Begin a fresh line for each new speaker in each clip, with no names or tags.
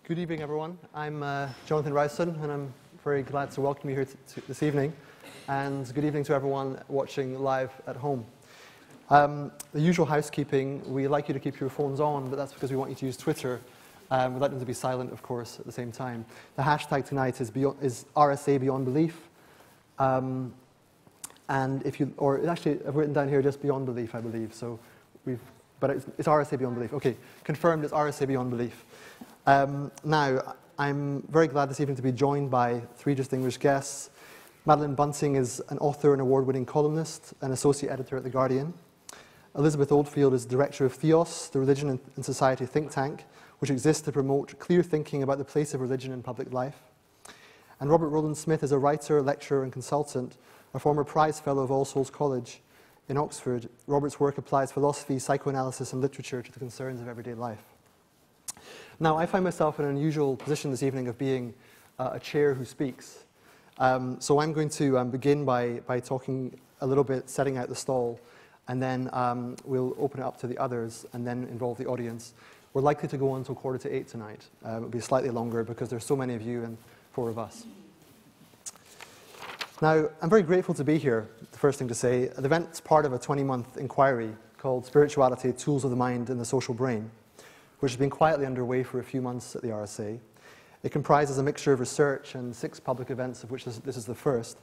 Good evening, everyone. I'm Jonathan Rowson, and I'm very glad to welcome you here this evening. And good evening to everyone watching live at home. The usual housekeeping, we like you to keep your phones on, but that's because we want you to use Twitter. We'd like them to be silent, of course, at the same time. The hashtag tonight is RSA Beyond Belief. And if you, or actually, I've written down here just Beyond Belief, I believe. So but it's RSA Beyond Belief. Okay, confirmed it's RSA Beyond Belief. Now, I'm very glad this evening to be joined by three distinguished guests. Madeleine Bunting is an author and award-winning columnist and associate editor at The Guardian. Elizabeth Oldfield is director of Theos, the religion and society think tank, which exists to promote clear thinking about the place of religion in public life. And Rowland Smith is a writer, lecturer, and consultant, a former prize fellow of All Souls College in Oxford. Robert's work applies philosophy, psychoanalysis, and literature to the concerns of everyday life. Now, I find myself in an unusual position this evening of being a chair who speaks. So I'm going to begin by talking a little bit, setting out the stall, and then we'll open it up to the others and then involve the audience. We're likely to go on until 7:45 tonight. It'll be slightly longer because there's so many of you and 4 of us. Now, I'm very grateful to be here, the first thing to say. The event's part of a 20-month inquiry called Spirituality, Tools of the Mind and the Social Brain, which has been quietly underway for a few months at the RSA. It comprises a mixture of research and 6 public events, of which this is the first.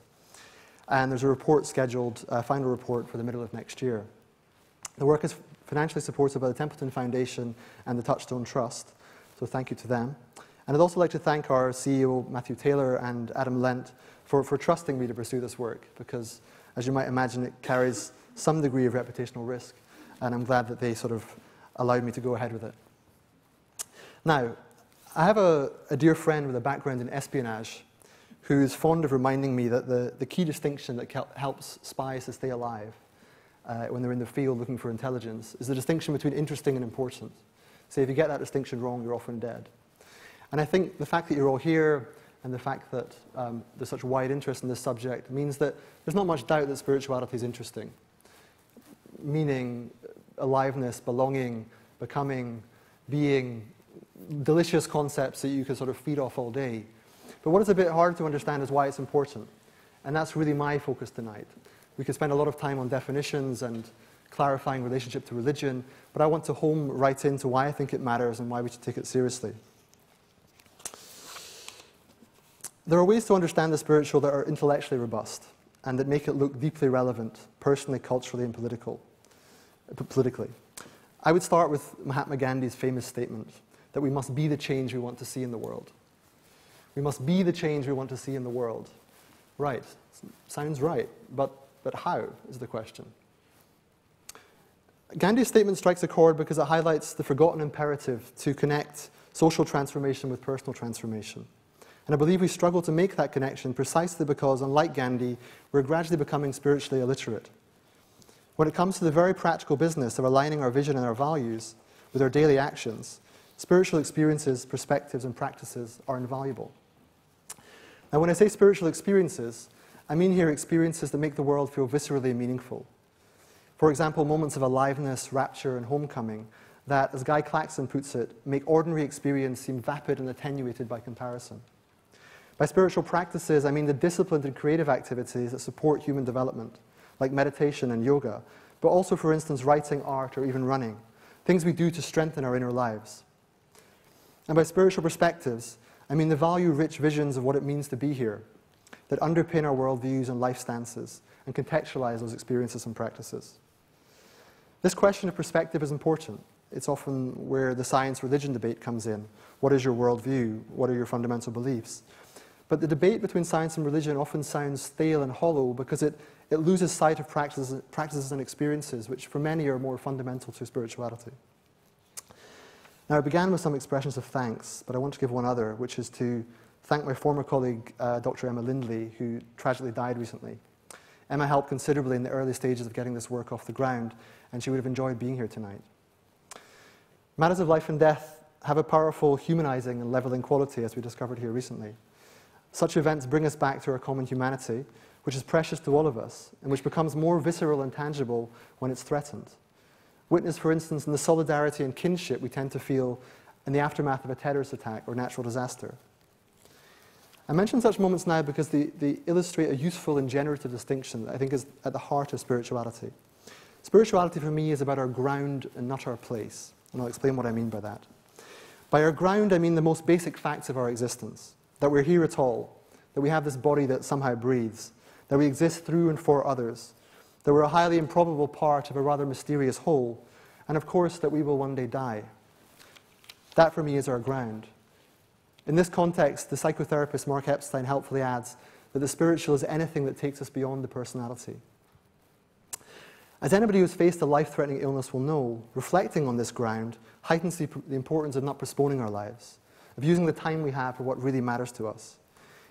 And there's a report scheduled, a final report, for the middle of next year. The work is financially supported by the Templeton Foundation and the Touchstone Trust, so thank you to them. And I'd also like to thank our CEO, Matthew Taylor, and Adam Lent for trusting me to pursue this work, because, as you might imagine, it carries some degree of reputational risk, and I'm glad that they sort of allowed me to go ahead with it. Now, I have a dear friend with a background in espionage who's fond of reminding me that the key distinction that helps spies to stay alive when they're in the field looking for intelligence is the distinction between interesting and important. So if you get that distinction wrong, you're often dead. And I think the fact that you're all here and the fact that there's such wide interest in this subject means that there's not much doubt that spirituality is interesting, meaning aliveness, belonging, becoming, being, delicious concepts that you can sort of feed off all day. But what is a bit hard to understand is why it's important. And that's really my focus tonight. We could spend a lot of time on definitions and clarifying relationship to religion, but I want to home right into why I think it matters and why we should take it seriously. There are ways to understand the spiritual that are intellectually robust and that make it look deeply relevant, personally, culturally, and politically. I would start with Mahatma Gandhi's famous statement that we must be the change we want to see in the world. We must be the change we want to see in the world. Right, sounds right, but how is the question. Gandhi's statement strikes a chord because it highlights the forgotten imperative to connect social transformation with personal transformation. And I believe we struggle to make that connection precisely because, unlike Gandhi, we're gradually becoming spiritually illiterate. When it comes to the very practical business of aligning our vision and our values with our daily actions, spiritual experiences, perspectives, and practices are invaluable. Now, when I say spiritual experiences, I mean here experiences that make the world feel viscerally meaningful. For example, moments of aliveness, rapture, and homecoming that, as Guy Claxon puts it, make ordinary experience seem vapid and attenuated by comparison. By spiritual practices, I mean the disciplined and creative activities that support human development, like meditation and yoga, but also, for instance, writing, art, or even running, things we do to strengthen our inner lives. And by spiritual perspectives, I mean the value-rich visions of what it means to be here, that underpin our worldviews and life stances, and contextualize those experiences and practices. This question of perspective is important. It's often where the science-religion debate comes in. What is your worldview? What are your fundamental beliefs? But the debate between science and religion often sounds stale and hollow because it loses sight of practices and experiences, which for many are more fundamental to spirituality. Now, I began with some expressions of thanks, but I want to give one other, which is to thank my former colleague, Dr. Emma Lindley, who tragically died recently. Emma helped considerably in the early stages of getting this work off the ground, and she would have enjoyed being here tonight. Matters of life and death have a powerful humanizing and leveling quality, as we discovered here recently. Such events bring us back to our common humanity, which is precious to all of us, and which becomes more visceral and tangible when it's threatened. Witness, for instance, in the solidarity and kinship we tend to feel in the aftermath of a terrorist attack or natural disaster. I mention such moments now because they illustrate a useful and generative distinction that I think is at the heart of spirituality. Spirituality for me is about our ground and not our place, and I'll explain what I mean by that. By our ground, I mean the most basic facts of our existence, that we're here at all, that we have this body that somehow breathes, that we exist through and for others, that we're a highly improbable part of a rather mysterious whole, and of course that we will one day die. That for me is our ground. In this context, the psychotherapist Mark Epstein helpfully adds that the spiritual is anything that takes us beyond the personality. As anybody who's faced a life-threatening illness will know, reflecting on this ground heightens the importance of not postponing our lives, of using the time we have for what really matters to us.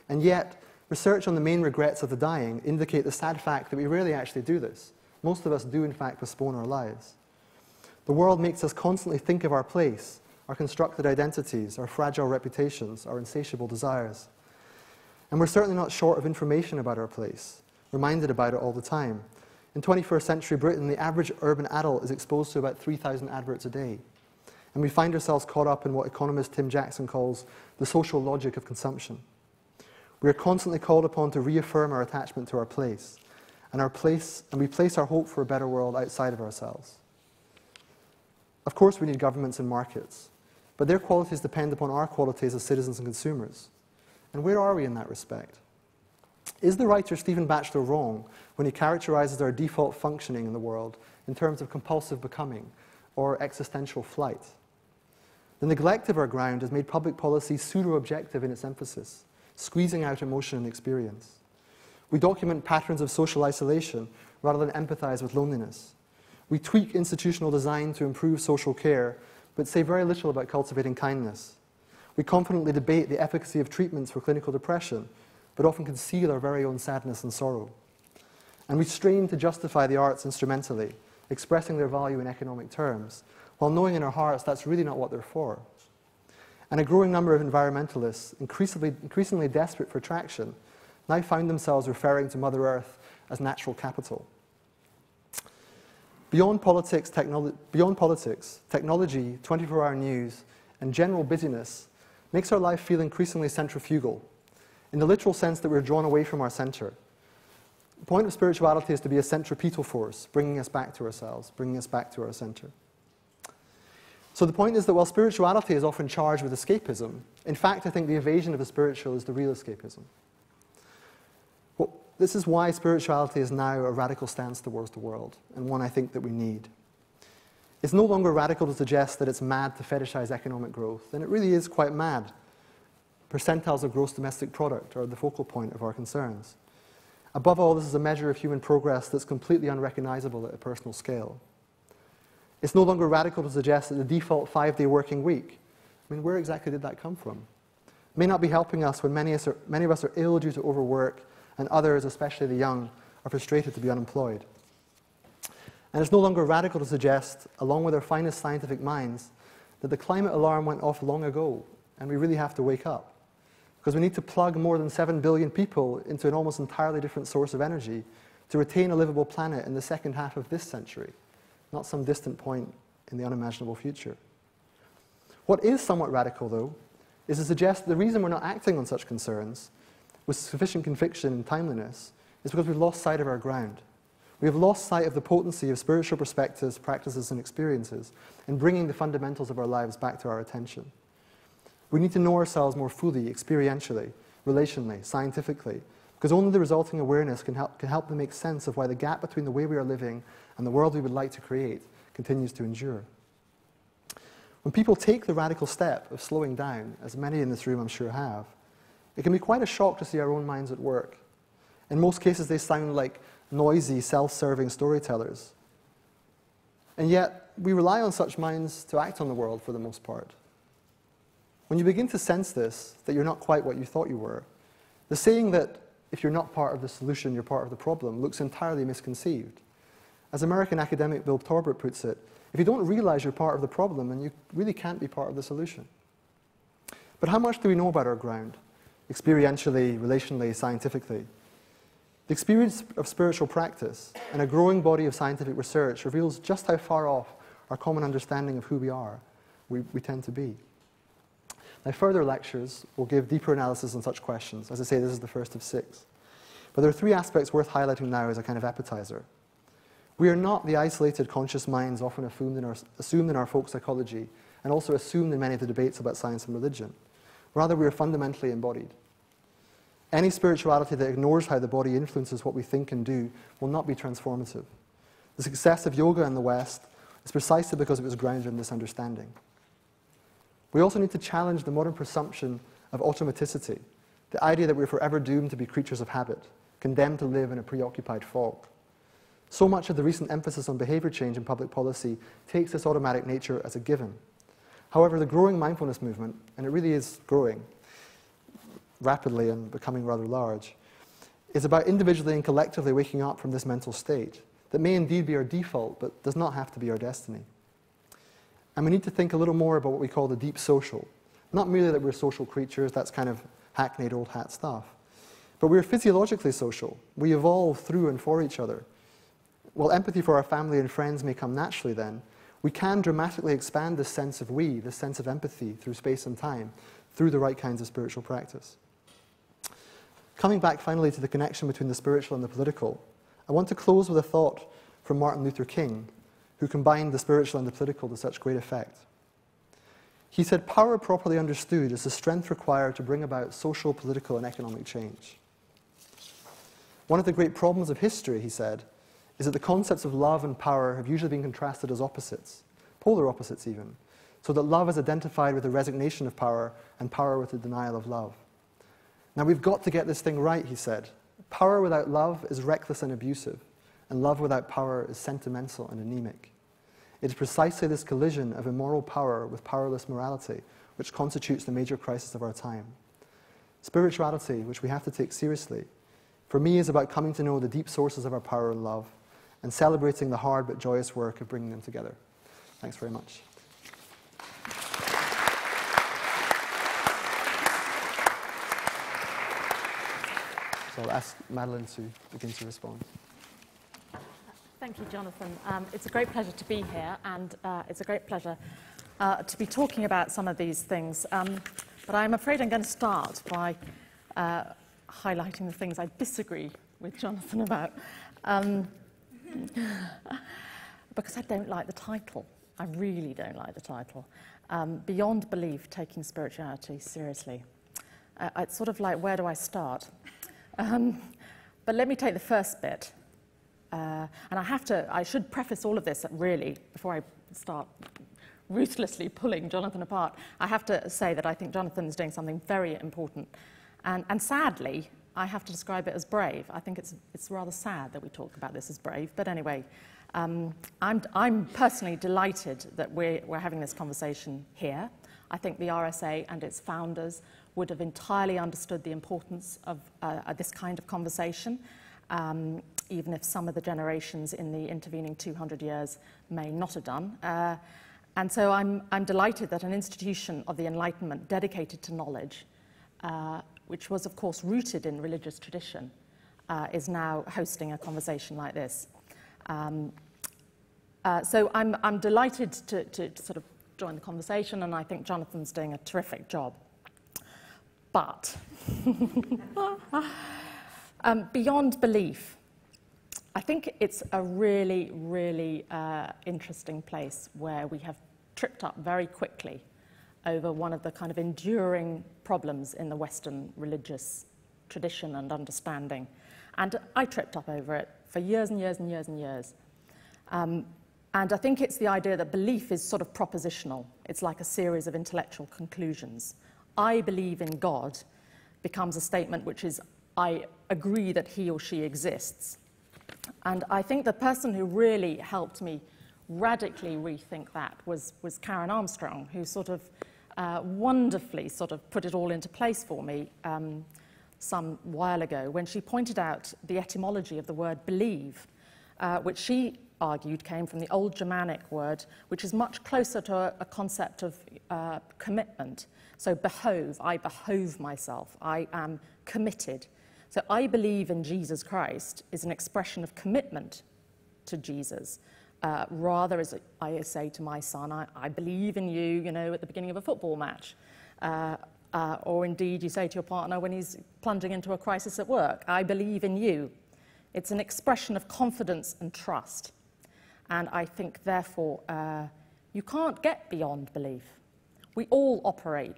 And yet, research on the main regrets of the dying indicate the sad fact that we rarely actually do this. Most of us do, in fact, postpone our lives. The world makes us constantly think of our place, our constructed identities, our fragile reputations, our insatiable desires. And we're certainly not short of information about our place, reminded about it all the time. In 21st century Britain, the average urban adult is exposed to about 3,000 adverts a day. And we find ourselves caught up in what economist Tim Jackson calls the social logic of consumption. We are constantly called upon to reaffirm our attachment to our place, and we place our hope for a better world outside of ourselves. Of course, we need governments and markets, but their qualities depend upon our qualities as citizens and consumers. And where are we in that respect? Is the writer Stephen Batchelor wrong when he characterizes our default functioning in the world in terms of compulsive becoming or existential flight? The neglect of our ground has made public policy pseudo-objective in its emphasis, squeezing out emotion and experience. We document patterns of social isolation rather than empathize with loneliness. We tweak institutional design to improve social care, but say very little about cultivating kindness. We confidently debate the efficacy of treatments for clinical depression, but often conceal our very own sadness and sorrow. And we strain to justify the arts instrumentally, expressing their value in economic terms, while knowing in our hearts that's really not what they're for. And a growing number of environmentalists, increasingly desperate for traction, now find themselves referring to Mother Earth as natural capital. Beyond politics, technology, 24-hour news, and general busyness makes our life feel increasingly centrifugal, in the literal sense that we're drawn away from our center. The point of spirituality is to be a centripetal force, bringing us back to ourselves, bringing us back to our center. So the point is that while spirituality is often charged with escapism, in fact, I think the evasion of the spiritual is the real escapism. Well, this is why spirituality is now a radical stance towards the world, and one I think that we need. It's no longer radical to suggest that it's mad to fetishize economic growth, and it really is quite mad. Percentiles of gross domestic product are the focal point of our concerns. Above all, this is a measure of human progress that's completely unrecognizable at a personal scale. It's no longer radical to suggest that the default 5-day working week, I mean, where exactly did that come from? It may not be helping us when many of us are ill due to overwork, and others, especially the young, are frustrated to be unemployed. And it's no longer radical to suggest, along with our finest scientific minds, that the climate alarm went off long ago, and we really have to wake up. Because we need to plug more than 7 billion people into an almost entirely different source of energy to retain a livable planet in the second half of this century, not some distant point in the unimaginable future. What is somewhat radical, though, is to suggest that the reason we're not acting on such concerns with sufficient conviction and timeliness is because we've lost sight of our ground. We have lost sight of the potency of spiritual perspectives, practices, and experiences in bringing the fundamentals of our lives back to our attention. We need to know ourselves more fully, experientially, relationally, scientifically, because only the resulting awareness can help to make sense of why the gap between the way we are living and the world we would like to create continues to endure. When people take the radical step of slowing down, as many in this room I'm sure have, it can be quite a shock to see our own minds at work. In most cases, they sound like noisy, self-serving storytellers. And yet, we rely on such minds to act on the world for the most part. When you begin to sense this, that you're not quite what you thought you were, the saying that if you're not part of the solution, you're part of the problem looks entirely misconceived. As American academic Bill Torbert puts it, if you don't realize you're part of the problem, then you really can't be part of the solution. But how much do we know about our ground? Experientially, relationally, scientifically. The experience of spiritual practice and a growing body of scientific research reveals just how far off our common understanding of who we are we tend to be. Now, further lectures will give deeper analysis on such questions. As I say, this is the first of 6. But there are 3 aspects worth highlighting now as a kind of appetizer. We are not the isolated conscious minds often assumed in our folk psychology and also assumed in many of the debates about science and religion. Rather, we are fundamentally embodied. Any spirituality that ignores how the body influences what we think and do will not be transformative. The success of yoga in the West is precisely because it was grounded in this understanding. We also need to challenge the modern presumption of automaticity, the idea that we're forever doomed to be creatures of habit, condemned to live in a preoccupied fog. So much of the recent emphasis on behavior change in public policy takes this automatic nature as a given. However, the growing mindfulness movement, and it really is growing rapidly and becoming rather large, is about individually and collectively waking up from this mental state that may indeed be our default, but does not have to be our destiny. And we need to think a little more about what we call the deep social. Not merely that we're social creatures, that's kind of hackneyed old hat stuff, but we're physiologically social. We evolve through and for each other. While empathy for our family and friends may come naturally then, we can dramatically expand this sense of we, this sense of empathy through space and time, through the right kinds of spiritual practice. Coming back finally to the connection between the spiritual and the political, I want to close with a thought from Martin Luther King, who combined the spiritual and the political to such great effect. He said, "Power properly understood is the strength required to bring about social, political, and economic change." One of the great problems of history, he said, is that the concepts of love and power have usually been contrasted as opposites, polar opposites even, so that love is identified with the resignation of power and power with the denial of love. Now we've got to get this thing right, he said. Power without love is reckless and abusive, and love without power is sentimental and anemic. It is precisely this collision of immoral power with powerless morality which constitutes the major crisis of our time. Spirituality, which we have to take seriously, for me is about coming to know the deep sources of our power and love, and celebrating the hard but joyous work of bringing them together. Thanks very much. So I'll ask Madeleine to begin to respond.
Thank you, Jonathan. It's a great pleasure to be here, and it's a great pleasure to be talking about some of these things. But I'm afraid I'm going to start by highlighting the things I disagree with Jonathan about. Because I don't like the title. I really don't like the title. Beyond Belief, Taking Spirituality Seriously. It's sort of like, where do I start? But let me take the first bit. And I should preface all of this really, before I start ruthlessly pulling Jonathan apart. I have to say that I think Jonathan is doing something very important. And sadly, I have to describe it as brave. I think it's rather sad that we talk about this as brave. But anyway, I'm personally delighted that we're having this conversation here. I think the RSA and its founders would have entirely understood the importance of this kind of conversation, even if some of the generations in the intervening 200 years may not have done. And so I'm delighted that an institution of the Enlightenment dedicated to knowledge, which was, of course, rooted in religious tradition, is now hosting a conversation like this. So I'm delighted to sort of join the conversation, and I think Jonathan's doing a terrific job. But beyond belief, I think it's a really, really interesting place where we have tripped up very quickly over one of the kind of enduring problems in the Western religious tradition and understanding. And I tripped up over it for years and years and years and years. And I think it's the idea that belief is sort of propositional. It's like a series of intellectual conclusions. I believe in God becomes a statement which is, I agree that he or she exists. And I think the person who really helped me radically rethink that was Karen Armstrong, who sort of wonderfully sort of put it all into place for me some while ago when she pointed out the etymology of the word believe, which she argued came from the old Germanic word, which is much closer to a concept of commitment. So behove, I behove myself, I am committed. So I believe in Jesus Christ is an expression of commitment to Jesus. Rather, as I say to my son, I believe in you, you know, at the beginning of a football match. Or indeed, you say to your partner when he's plunging into a crisis at work, I believe in you. It's an expression of confidence and trust. And I think, therefore, you can't get beyond belief. We all operate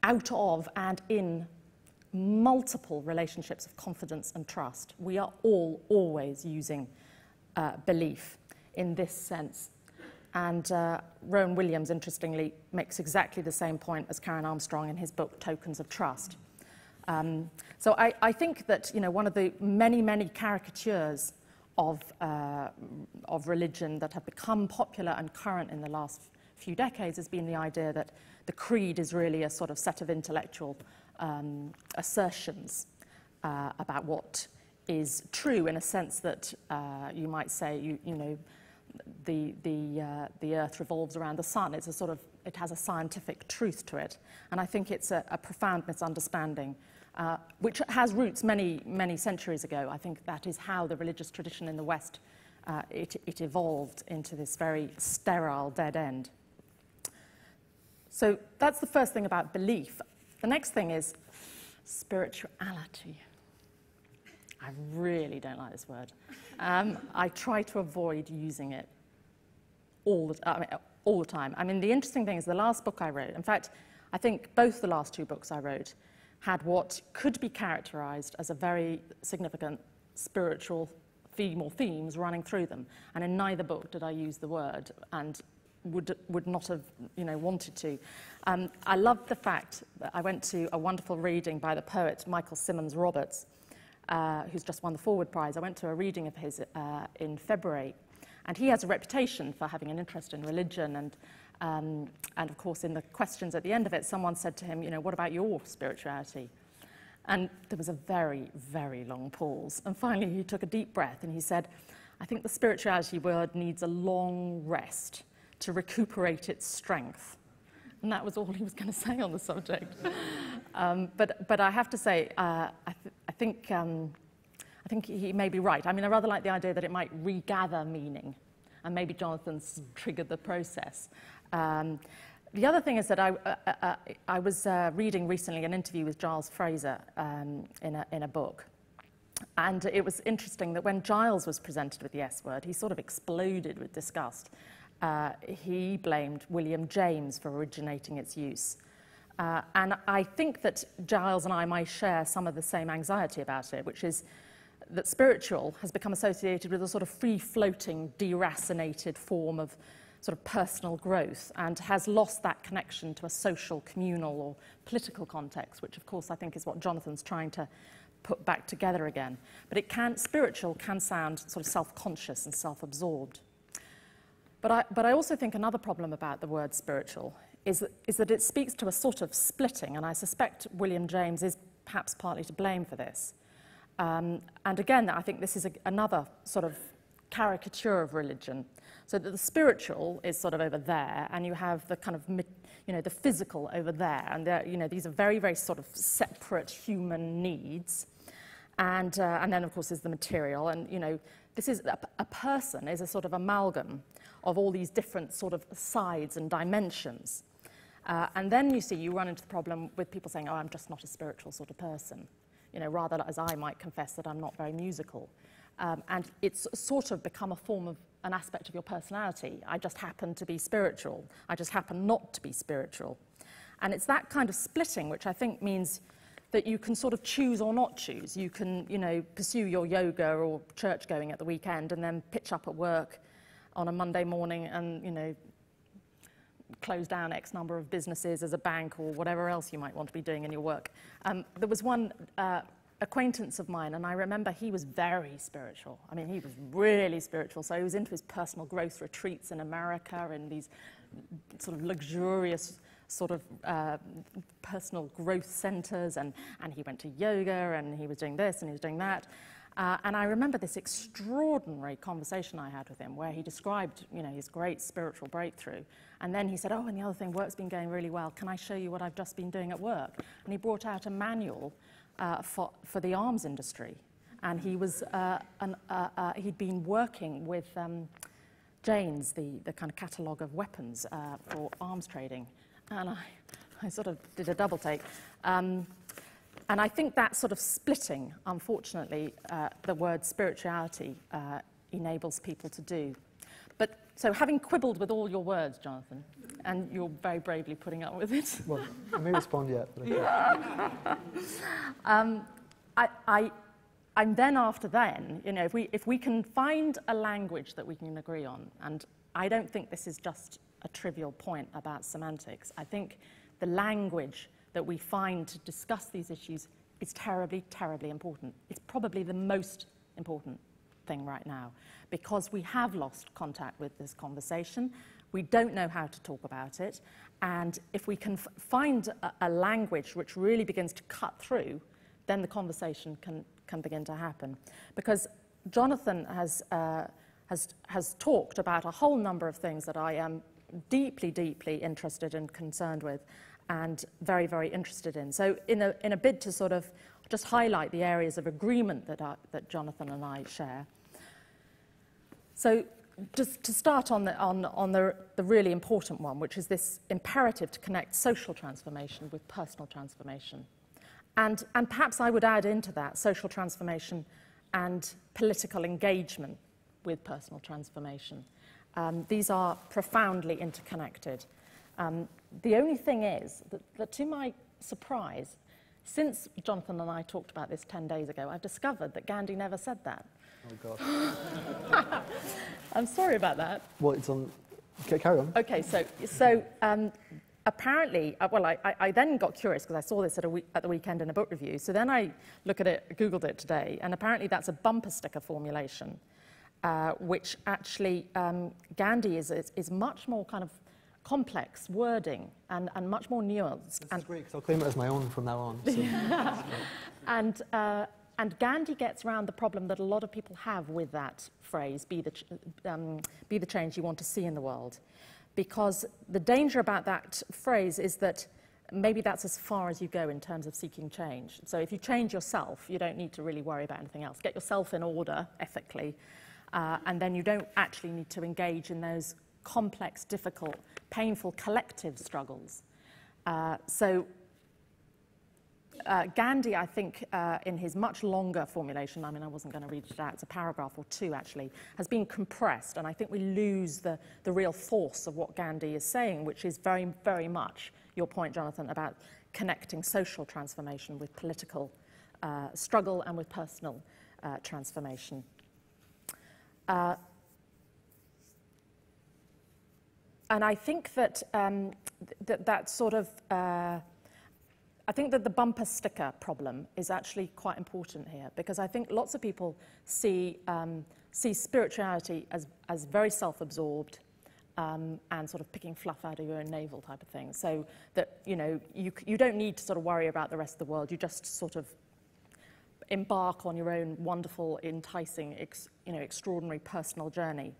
out of and in multiple relationships of confidence and trust. We are all always using belief in this sense. And Rowan Williams, interestingly, makes exactly the same point as Karen Armstrong in his book, Tokens of Trust. So I think that, you know, one of the many, many caricatures of religion that have become popular and current in the last few decades has been the idea that the creed is really a sort of set of intellectual assertions about what is true, in a sense that you might say, you know, the earth revolves around the sun. It's a sort of, it has a scientific truth to it. And I think it's a profound misunderstanding, which has roots many, many centuries ago. I think that is how the religious tradition in the West, it evolved into this very sterile dead end. So that's the first thing about belief. The next thing is spirituality. I really don't like this word. I try to avoid using it all the time. I mean, the interesting thing is the last book I wrote, in fact, I think both the last two books I wrote had what could be characterized as a very significant spiritual theme or themes running through them. And in neither book did I use the word, and would not have, you know, wanted to. I loved the fact that I went to a wonderful reading by the poet Michael Simmons Roberts, who's just won the Forward Prize. I went to a reading of his in February, and he has a reputation for having an interest in religion, and of course in the questions at the end of it, someone said to him, you know, what about your spirituality? And there was a very, very long pause, and finally he took a deep breath and he said, I think the spirituality word needs a long rest to recuperate its strength. And that was all he was going to say on the subject. But I have to say, I think he may be right. I mean, I rather like the idea that it might regather meaning, and maybe Jonathan's triggered the process. The other thing is that I was reading recently an interview with Giles Fraser in a book. And it was interesting that when Giles was presented with the S word, he sort of exploded with disgust. He blamed William James for originating its use. And I think that Giles and I might share some of the same anxiety about it, which is that spiritual has become associated with a sort of free-floating, deracinated form of sort of personal growth, and has lost that connection to a social, communal, or political context, which, of course, I think is what Jonathan's trying to put back together again. But spiritual can sound sort of self-conscious and self-absorbed. But I also think another problem about the word spiritual is that it speaks to a sort of splitting, and I suspect William James is perhaps partly to blame for this. And again, I think this is another sort of caricature of religion, so that the spiritual is sort of over there, and you have the kind of, you know, the physical over there, and you know, these are very, very sort of separate human needs, and then of course there's the material, and you know, this is a person is a sort of amalgam of all these different sort of sides and dimensions. And then you run into the problem with people saying, oh, I'm just not a spiritual sort of person. You know, rather as I might confess that I'm not very musical. And it's sort of become a form of an aspect of your personality. I just happen to be spiritual. I just happen not to be spiritual. And it's that kind of splitting which I think means that you can sort of choose or not choose. You can, you know, pursue your yoga or church going at the weekend and then pitch up at work on a Monday morning and, you know, close down X number of businesses as a bank or whatever else you might want to be doing in your work. There was one acquaintance of mine, and I remember he was very spiritual. I mean, he was really spiritual. So he was into his personal growth retreats in America and these sort of luxurious sort of personal growth centers, and he went to yoga, and he was doing this and he was doing that. And I remember this extraordinary conversation I had with him where he described, you know, his great spiritual breakthrough. And then he said, oh, and the other thing, work's been going really well. Can I show you what I've just been doing at work? And he brought out a manual for the arms industry. And he was, he'd been working with Jane's, the kind of catalogue of weapons for arms trading. And I sort of did a double take. And I think that sort of splitting, unfortunately, the word spirituality enables people to do. But so having quibbled with all your words, Jonathan, and you're very bravely putting up with it.
Well, I may respond yet.
But I'm then after then, you know, if we can find a language that we can agree on, and I don't think this is just a trivial point about semantics. I think the language that we find to discuss these issues is terribly, terribly important. It's probably the most important thing right now, because we have lost contact with this conversation. We don't know how to talk about it, and if we can find a language which really begins to cut through, then the conversation can begin to happen. Because Jonathan has talked about a whole number of things that I am deeply, deeply interested and concerned with, and very, very interested in. So in a bid to sort of just highlight the areas of agreement that Jonathan and I share. So just to start on the really important one, which is this imperative to connect social transformation with personal transformation. And perhaps I would add into that social transformation and political engagement with personal transformation. These are profoundly interconnected. The only thing is that to my surprise, since Jonathan and I talked about this 10 days ago, I've discovered that Gandhi never said that.
Oh, God.
I'm sorry about that.
Well, it's on... Okay, carry on.
Okay, so apparently, well, I then got curious because I saw this at the weekend in a book review. So then I Googled it today, and apparently that's a bumper sticker formulation, which actually Gandhi is much more kind of complex wording and much more nuanced.
This is great, because I'll claim it as my own from now on. So.
And Gandhi gets around the problem that a lot of people have with that phrase, be the change you want to see in the world. Because the danger about that phrase is that maybe that's as far as you go in terms of seeking change. So if you change yourself, you don't need to really worry about anything else. Get yourself in order ethically, and then you don't actually need to engage in those complex, difficult, painful collective struggles. Gandhi, I think, in his much longer formulation, I mean, I wasn't going to read it out, it's a paragraph or two actually, has been compressed, and I think we lose the real force of what Gandhi is saying, which is very, very much your point, Jonathan, about connecting social transformation with political struggle and with personal transformation. And I think that that sort of I think that the bumper sticker problem is actually quite important here, because I think lots of people see spirituality as very self-absorbed and sort of picking fluff out of your own navel type of thing. So that, you know, you don't need to sort of worry about the rest of the world. You just sort of embark on your own wonderful, enticing, extraordinary personal journey.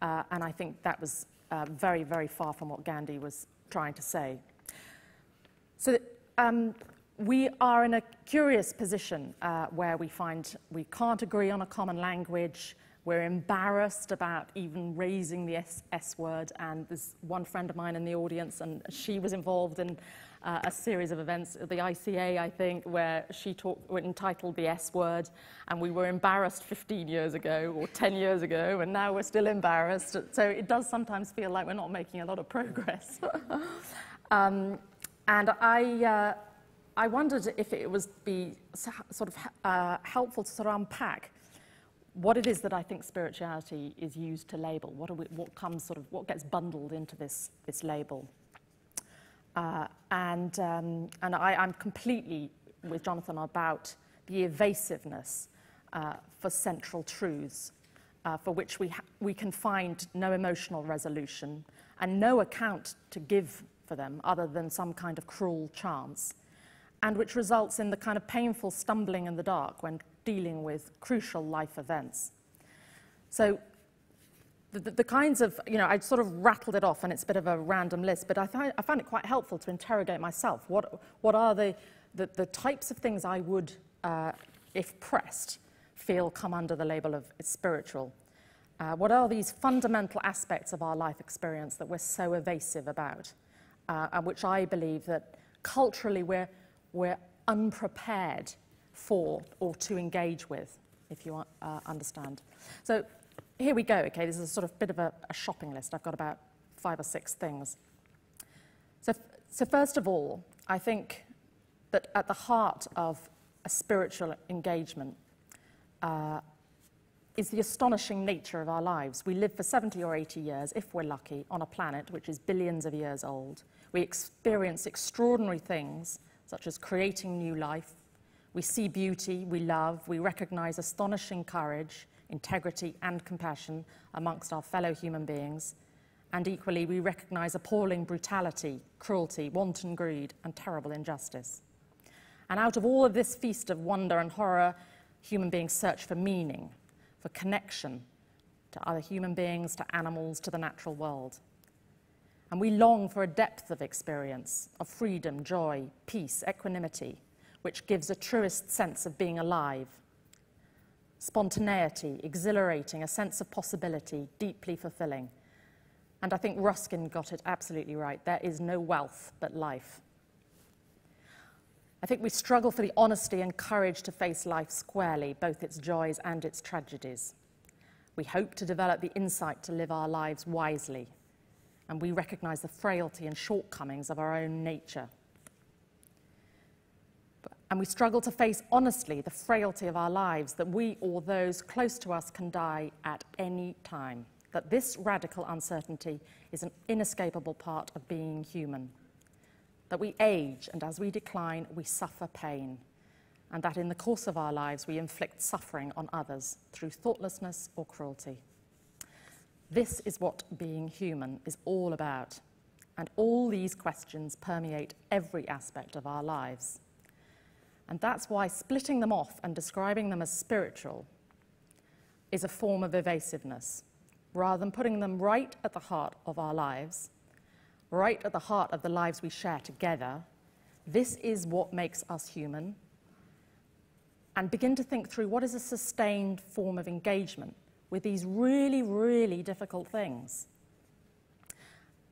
And I think that was very, very far from what Gandhi was trying to say. So we are in a curious position where we find we can't agree on a common language. We're embarrassed about even raising the S word, and there's one friend of mine in the audience, and she was involved in a series of events at the ICA, I think, where she entitled the S word, and we were embarrassed 15 years ago or 10 years ago, and now we're still embarrassed. So it does sometimes feel like we're not making a lot of progress. And I wondered if it would be sort of helpful to sort of unpack what it is that I think spirituality is used to label. What gets bundled into this label. And I'm completely with Jonathan about the evasiveness for central truths, for which we can find no emotional resolution and no account to give for them other than some kind of cruel chance, and which results in the kind of painful stumbling in the dark when dealing with crucial life events. So the kinds of, I sort of rattled it off, and it's a bit of a random list, but I found it quite helpful to interrogate myself. What are the types of things I would, if pressed, feel come under the label of spiritual? What are these fundamental aspects of our life experience that we're so evasive about? and which I believe that culturally we're unprepared for or to engage with, if you understand. So here we go, okay, this is a sort of bit of a shopping list. I've got about 5 or 6 things. So first of all, I think that at the heart of a spiritual engagement is the astonishing nature of our lives. We live for 70 or 80 years, if we're lucky, on a planet which is billions of years old. We experience extraordinary things, such as creating new life. We see beauty, we love, we recognize astonishing courage, integrity, and compassion amongst our fellow human beings. And equally, we recognize appalling brutality, cruelty, wanton greed, and terrible injustice. And out of all of this feast of wonder and horror, human beings search for meaning, for connection to other human beings, to animals, to the natural world. And we long for a depth of experience, of freedom, joy, peace, equanimity, which gives a truest sense of being alive. Spontaneity, exhilarating, a sense of possibility, deeply fulfilling. And I think Ruskin got it absolutely right. There is no wealth but life. I think we struggle for the honesty and courage to face life squarely, both its joys and its tragedies. We hope to develop the insight to live our lives wisely, and we recognize the frailty and shortcomings of our own nature. And we struggle to face honestly the frailty of our lives, that we or those close to us can die at any time, that this radical uncertainty is an inescapable part of being human, that we age, and as we decline, we suffer pain, and that in the course of our lives we inflict suffering on others through thoughtlessness or cruelty. This is what being human is all about, and all these questions permeate every aspect of our lives. And that's why splitting them off and describing them as spiritual is a form of evasiveness, rather than putting them right at the heart of our lives, right at the heart of the lives we share together. This is what makes us human. And begin to think through what is a sustained form of engagement with these really, really difficult things.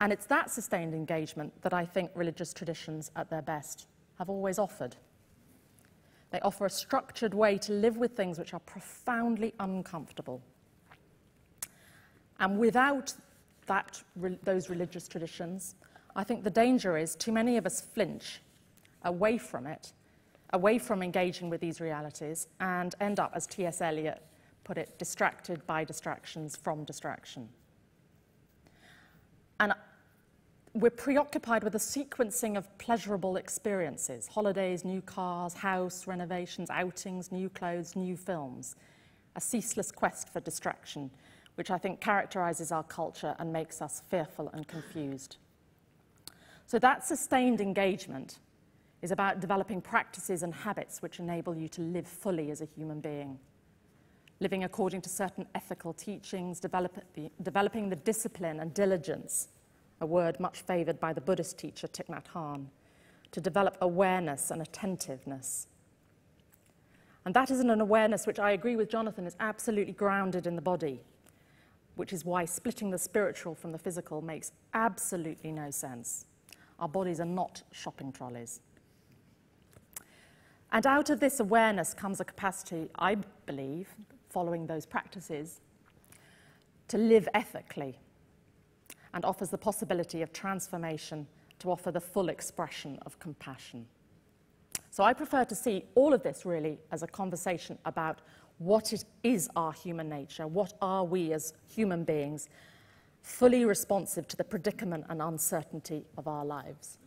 And it's that sustained engagement that I think religious traditions at their best have always offered. They offer a structured way to live with things which are profoundly uncomfortable. And without those religious traditions, I think the danger is too many of us flinch away from it, away from engaging with these realities, and end up, as T.S. Eliot put it, distracted by distractions from distraction. And we're preoccupied with the sequencing of pleasurable experiences: holidays, new cars, house, renovations, outings, new clothes, new films. A ceaseless quest for distraction, which I think characterizes our culture and makes us fearful and confused. So that sustained engagement is about developing practices and habits which enable you to live fully as a human being, living according to certain ethical teachings, developing the discipline and diligence, a word much favored by the Buddhist teacher Thich Nhat Hanh, to develop awareness and attentiveness. And that is an awareness which I agree with Jonathan is absolutely grounded in the body, which is why splitting the spiritual from the physical makes absolutely no sense. Our bodies are not shopping trolleys. And out of this awareness comes a capacity, I believe, following those practices, to live ethically, and offers the possibility of transformation to offer the full expression of compassion. So I prefer to see all of this really as a conversation about what it is our human nature, what are we as human beings, fully responsive to the predicament and uncertainty of our lives.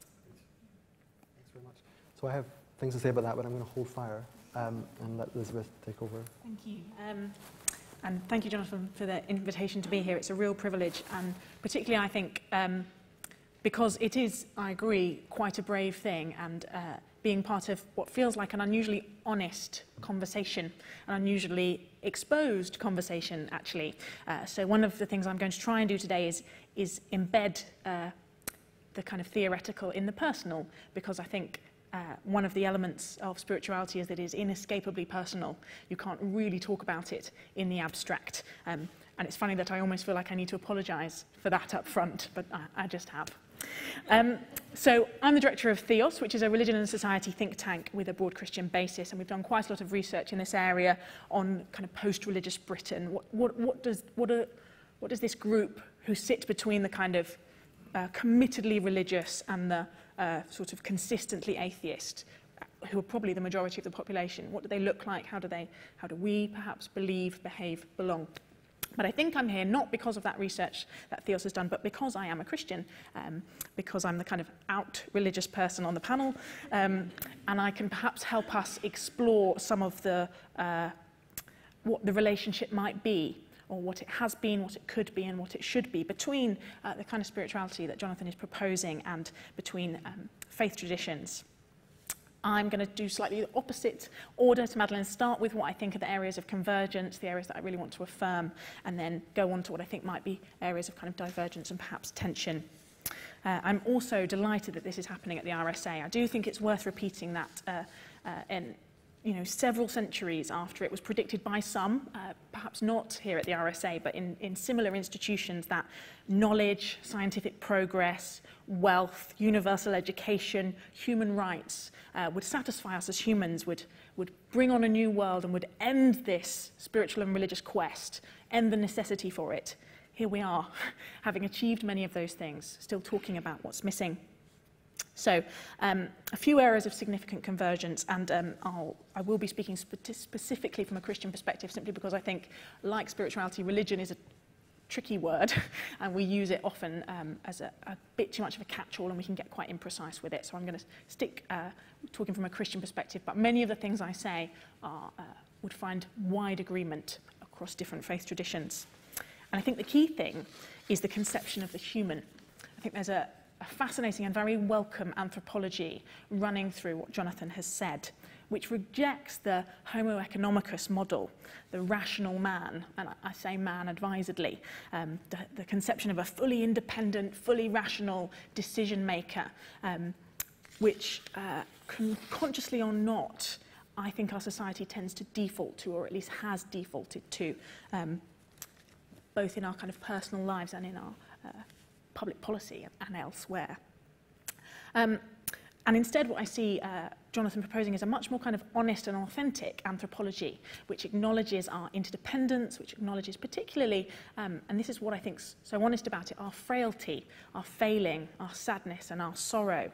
Thanks very much. So I have things to say about that, but I'm going to hold fire and let Elizabeth take over.
Thank you. And thank you, Jonathan, for the invitation to be here. It's a real privilege, and particularly, I think, because it is, I agree, quite a brave thing, and being part of what feels like an unusually honest conversation, an unusually exposed conversation, actually. So one of the things I'm going to try and do today is embed the kind of theoretical in the personal, because I think one of the elements of spirituality is that it is inescapably personal. You can't really talk about it in the abstract. And it's funny that I almost feel like I need to apologize for that up front, but I just have. So I'm the director of Theos, which is a religion and society think tank with a broad Christian basis, and we've done quite a lot of research in this area on kind of post-religious Britain. What does this group who sit between the kind of committedly religious and the sort of consistently atheist, who are probably the majority of the population, what do they look like? How do we perhaps believe, behave, belong? But I think I'm here not because of that research that Theos has done, but because I am a Christian, because I'm the kind of out-religious person on the panel, and I can perhaps help us explore some of the what the relationship might be, or what it has been, what it could be, and what it should be, between the kind of spirituality that Jonathan is proposing and between faith traditions. I'm going to do slightly the opposite order to Madeleine, start with what I think are the areas of convergence, the areas that I really want to affirm, and then go on to what I think might be areas of kind of divergence and perhaps tension. I'm also delighted that this is happening at the RSA. I do think it's worth repeating that several centuries after it was predicted by some, perhaps not here at the RSA, but in similar institutions, that knowledge, scientific progress, wealth, universal education, human rights would satisfy us as humans, would bring on a new world and would end this spiritual and religious quest, end the necessity for it. Here we are, having achieved many of those things, still talking about what's missing. So a few areas of significant convergence, and I will be speaking specifically from a Christian perspective, simply because I think, like spirituality, religion is a tricky word, and we use it often as a bit too much of a catch-all, and we can get quite imprecise with it. So I'm going to stick talking from a Christian perspective, but many of the things I say would find wide agreement across different faith traditions. And I think the key thing is the conception of the human. I think there's a fascinating and very welcome anthropology running through what Jonathan has said, which rejects the Homo economicus model, the rational man, and I say man advisedly, the conception of a fully independent, fully rational decision maker, which consciously or not, I think our society tends to default to, or at least has defaulted to, both in our kind of personal lives and in our public policy and elsewhere. And instead what I see Jonathan proposing is a much more kind of honest and authentic anthropology, which acknowledges our interdependence, which acknowledges particularly, and this is what I think's so honest about it, our frailty, our failing, our sadness and our sorrow.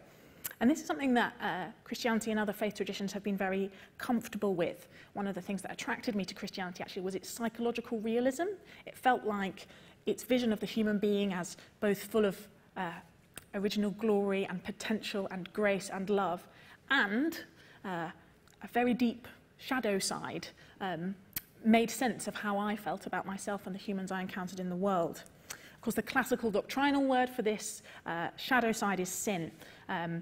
And this is something that Christianity and other faith traditions have been very comfortable with. One of the things that attracted me to Christianity actually was its psychological realism. It felt like its vision of the human being as both full of original glory and potential and grace and love, and a very deep shadow side made sense of how I felt about myself and the humans I encountered in the world. Of course, the classical doctrinal word for this shadow side is sin. And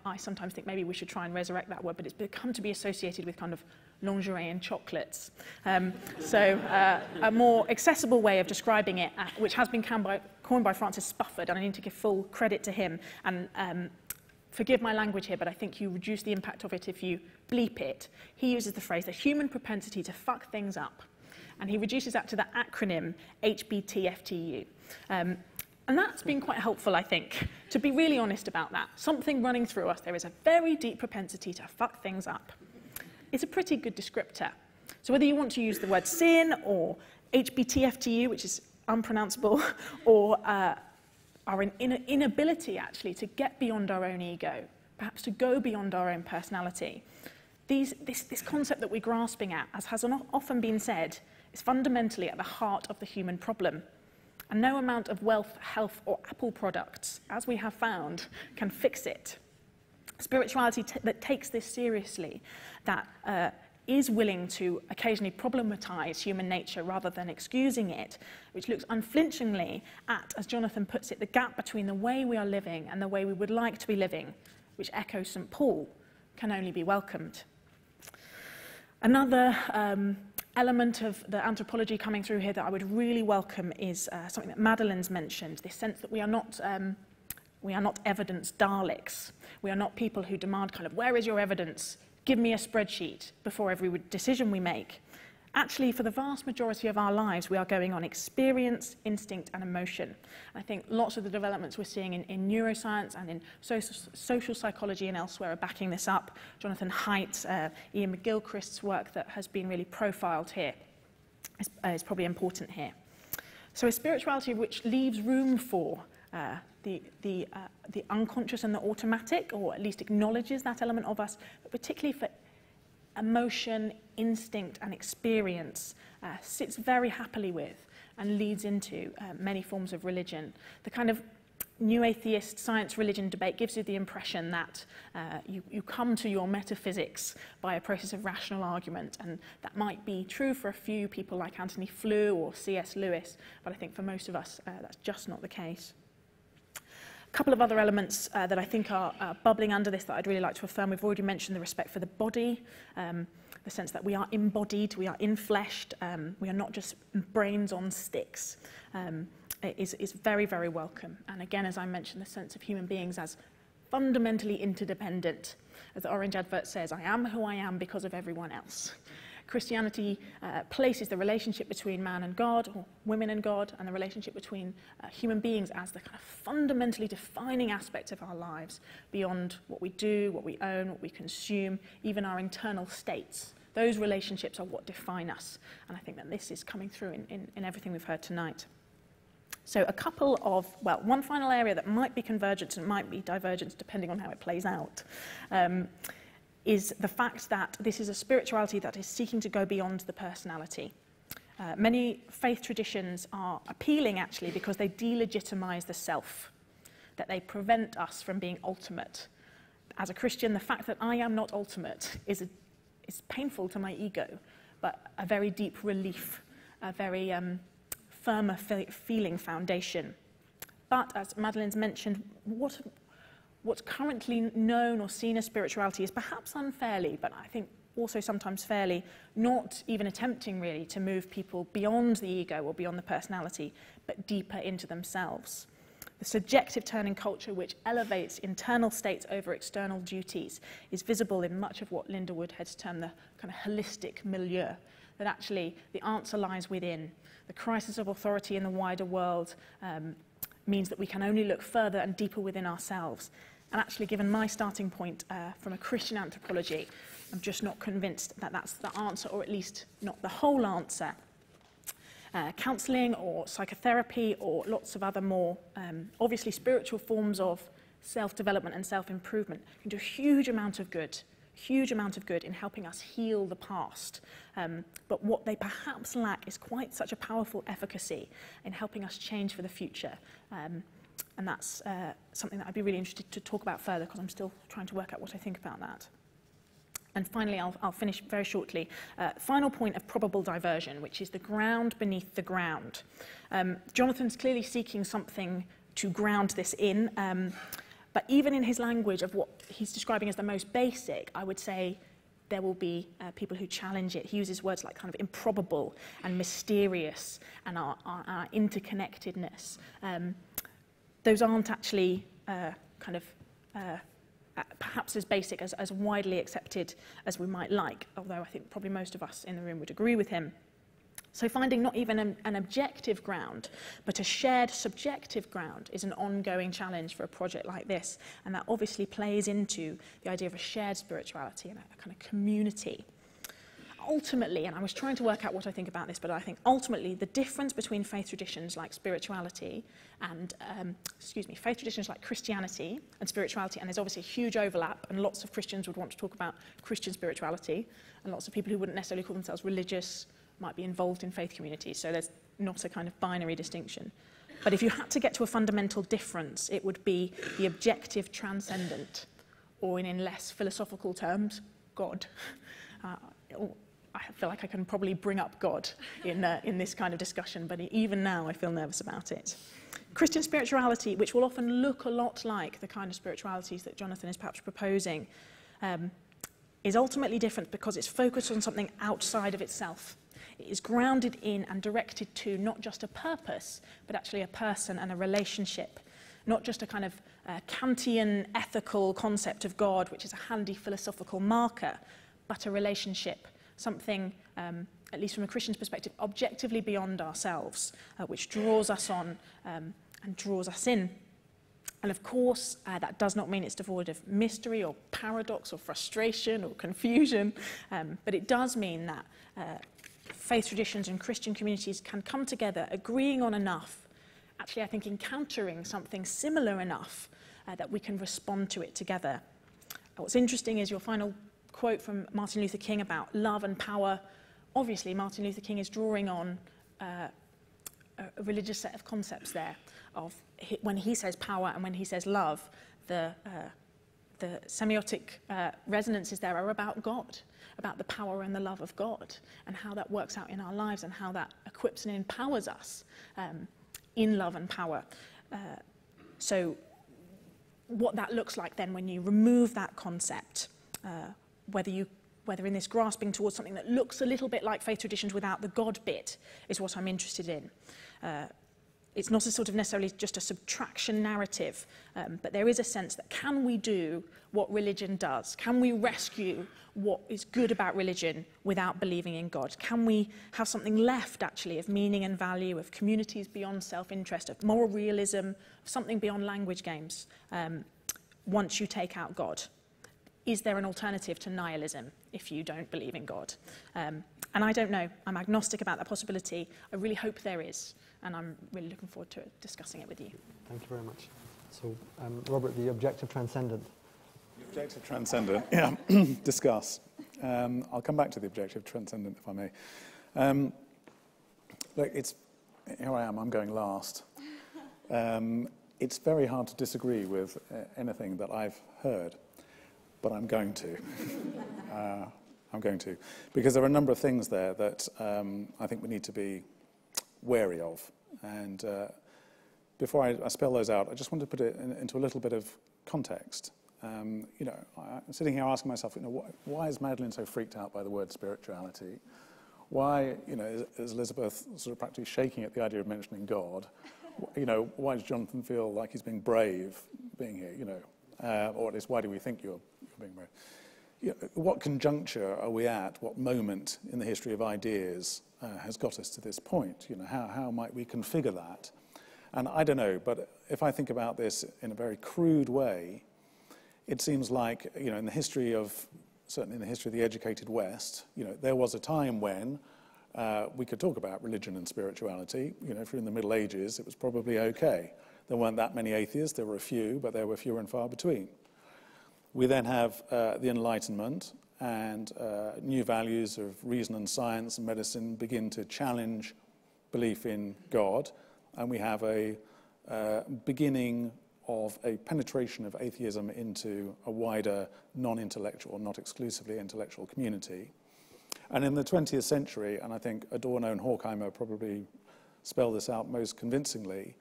I sometimes think maybe we should try and resurrect that word, but it's become to be associated with kind of lingerie and chocolates. So a more accessible way of describing it, which has been coined by Francis Spufford, and I need to give full credit to him, and forgive my language here, but I think you reduce the impact of it if you bleep it. He uses the phrase, the human propensity to fuck things up, and he reduces that to the acronym HBTFTU. And that's been quite helpful, I think, to be really honest about that. Something running through us, there is a very deep propensity to fuck things up. It's a pretty good descriptor. So whether you want to use the word sin or HBTFTU, which is unpronounceable, or our inability actually to get beyond our own ego, perhaps to go beyond our own personality, this concept that we're grasping at, as has often been said, is fundamentally at the heart of the human problem. And no amount of wealth, health, or Apple products, as we have found, can fix it. Spirituality that takes this seriously, that is willing to occasionally problematize human nature rather than excusing it, which looks unflinchingly at, as Jonathan puts it, the gap between the way we are living and the way we would like to be living, which echoes St. Paul, can only be welcomed. Another element of the anthropology coming through here that I would really welcome is something that Madeleine's mentioned, this sense that we are not evidence Daleks. We are not people who demand kind of, where is your evidence? Give me a spreadsheet before every decision we make. actually, for the vast majority of our lives, we are going on experience, instinct, and emotion. And I think lots of the developments we're seeing in neuroscience and in social psychology and elsewhere are backing this up. Jonathan Haidt's, Ian McGilchrist's work that has been really profiled here is probably important here. So a spirituality which leaves room for the unconscious and the automatic, or at least acknowledges that element of us, but particularly for emotion, instinct, and experience, sits very happily with and leads into many forms of religion. The kind of new atheist science-religion debate gives you the impression that you come to your metaphysics by a process of rational argument, and that might be true for a few people like Anthony Flew or C.S. Lewis, but I think for most of us that's just not the case. A couple of other elements that I think are bubbling under this that I'd really like to affirm. We've already mentioned the respect for the body, the sense that we are embodied, we are infleshed, we are not just brains on sticks. Is very, very welcome. And again, as I mentioned, the sense of human beings as fundamentally interdependent. As the Orange advert says, I am who I am because of everyone else. Christianity places the relationship between man and God, or women and God, and the relationship between human beings as the kind of fundamentally defining aspect of our lives, beyond what we do, what we own, what we consume, even our internal states. Those relationships are what define us. And I think that this is coming through in everything we've heard tonight. So a couple of, well, one final area that might be convergence and might be divergence depending on how it plays out, is the fact that this is a spirituality that is seeking to go beyond the personality. Many faith traditions are appealing actually because they delegitimize the self, that they prevent us from being ultimate. As a Christian, the fact that I am not ultimate is painful to my ego, but a very deep relief, a very firmer feeling foundation. But as Madeleine's mentioned, what's currently known or seen as spirituality is perhaps unfairly, but I think also sometimes fairly, not even attempting really to move people beyond the ego or beyond the personality, but deeper into themselves. The subjective turn in culture which elevates internal states over external duties is visible in much of what Linda Wood has termed the kind of holistic milieu, that actually the answer lies within. The crisis of authority in the wider world means that we can only look further and deeper within ourselves. And actually, given my starting point from a Christian anthropology, I'm just not convinced that that's the answer, or at least not the whole answer. Counselling or psychotherapy or lots of other more obviously spiritual forms of self-development and self-improvement can do a huge amount of good in helping us heal the past. But what they perhaps lack is quite such a powerful efficacy in helping us change for the future. And that's something that I'd be really interested to talk about further, because I'm still trying to work out what I think about that. And finally, I'll finish very shortly. Final point of probable diversion, which is the ground beneath the ground. Jonathan's clearly seeking something to ground this in, but even in his language of what he's describing as the most basic, I would say there will be people who challenge it. He uses words like kind of improbable and mysterious and our interconnectedness. Those aren't actually perhaps as basic, as widely accepted as we might like, although I think probably most of us in the room would agree with him. So finding not even an objective ground, but a shared subjective ground is an ongoing challenge for a project like this, and that obviously plays into the idea of a shared spirituality and a kind of community. Ultimately, and I was trying to work out what I think about this, but I think ultimately the difference between faith traditions like spirituality and, faith traditions like Christianity and spirituality, and there's obviously a huge overlap, and lots of Christians would want to talk about Christian spirituality, and lots of people who wouldn't necessarily call themselves religious might be involved in faith communities, so there's not a kind of binary distinction. But if you had to get to a fundamental difference, it would be the objective transcendent, or in less philosophical terms, God. I feel like I can probably bring up God in this kind of discussion, but even now I feel nervous about it. Christian spirituality, which will often look a lot like the kind of spiritualities that Jonathan is perhaps proposing, is ultimately different because it's focused on something outside of itself. It is grounded in and directed to not just a purpose, but actually a person and a relationship. Not just a kind of Kantian ethical concept of God, which is a handy philosophical marker, but a relationship, something at least from a Christian's perspective, objectively beyond ourselves, which draws us on and draws us in. And of course, that does not mean it's devoid of mystery or paradox or frustration or confusion, but it does mean that faith traditions and Christian communities can come together agreeing on enough, actually I think encountering something similar enough that we can respond to it together. What's interesting is your final quote from Martin Luther King about love and power. Obviously, Martin Luther King is drawing on a religious set of concepts there of when he says power and when he says love, the semiotic resonances there are about God, about the power and the love of God, and how that works out in our lives and how that equips and empowers us in love and power. So what that looks like then when you remove that concept, whether in this grasping towards something that looks a little bit like faith traditions without the God bit, is what I'm interested in. It's not a sort of necessarily just a subtraction narrative, but there is a sense that can we do what religion does? Can we rescue what is good about religion without believing in God? Can we have something left, actually, of meaning and value, of communities beyond self-interest, of moral realism, of something beyond language games, once you take out God? Is there an alternative to nihilism if you don't believe in God? And I don't know. I'm agnostic about that possibility. I really hope there is. And I'm really looking forward to discussing it with you.
Thank you very much. So, Robert, the objective transcendent.
The objective transcendent, yeah, discuss. I'll come back to the objective transcendent, if I may. Look, here I am, I'm going last. It's very hard to disagree with anything that I've heard, but I'm going to. I'm going to. Because there are a number of things there that I think we need to be wary of. And before I spell those out, I just want to put it into a little bit of context. I'm sitting here asking myself, why is Madeleine so freaked out by the word spirituality? Why, is Elizabeth sort of practically shaking at the idea of mentioning God? Why does Jonathan feel like he's being brave being here, or at least why do we think you're being brave? What conjuncture are we at? What moment in the history of ideas has got us to this point? How might we configure that? And I don't know, but if I think about this in a very crude way, it seems like, in the history of, certainly in the history of the educated West, there was a time when we could talk about religion and spirituality. If you're in the Middle Ages, it was probably okay. There weren't that many atheists, there were a few, but there were fewer and far between. We then have the Enlightenment, and new values of reason and science and medicine begin to challenge belief in God, and we have a beginning of a penetration of atheism into a wider non-intellectual, not exclusively intellectual community. And in the 20th century, and I think Adorno and Horkheimer probably spell this out most convincingly,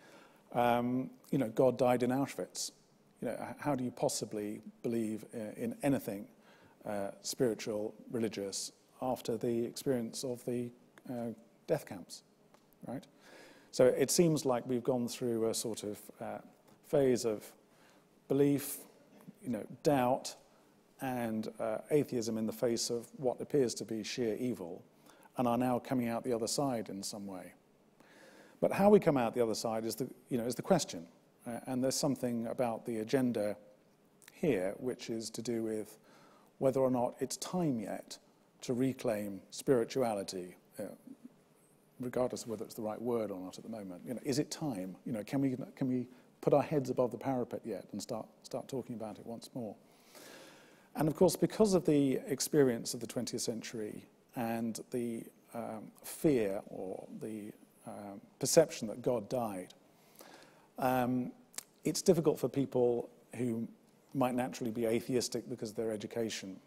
God died in Auschwitz. How do you possibly believe in anything spiritual, religious, after the experience of the death camps, right? So it seems like we've gone through a sort of phase of belief, doubt, and atheism in the face of what appears to be sheer evil, and are now coming out the other side in some way. But how we come out the other side is the question. And there's something about the agenda here which is to do with whether or not it's time yet to reclaim spirituality, regardless of whether it's the right word or not at the moment. Is it time? Can we put our heads above the parapet yet and start talking about it once more? And of course, because of the experience of the 20th century and the fear or the perception that God died, it's difficult for people who might naturally be atheistic because of their education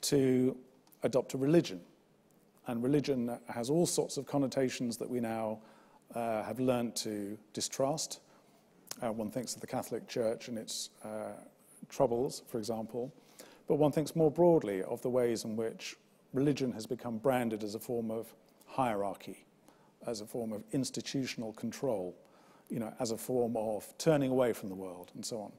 to adopt a religion. And religion has all sorts of connotations that we now have learned to distrust. One thinks of the Catholic Church and its troubles, for example, but one thinks more broadly of the ways in which religion has become branded as a form of hierarchy, as a form of institutional control, as a form of turning away from the world, and so on.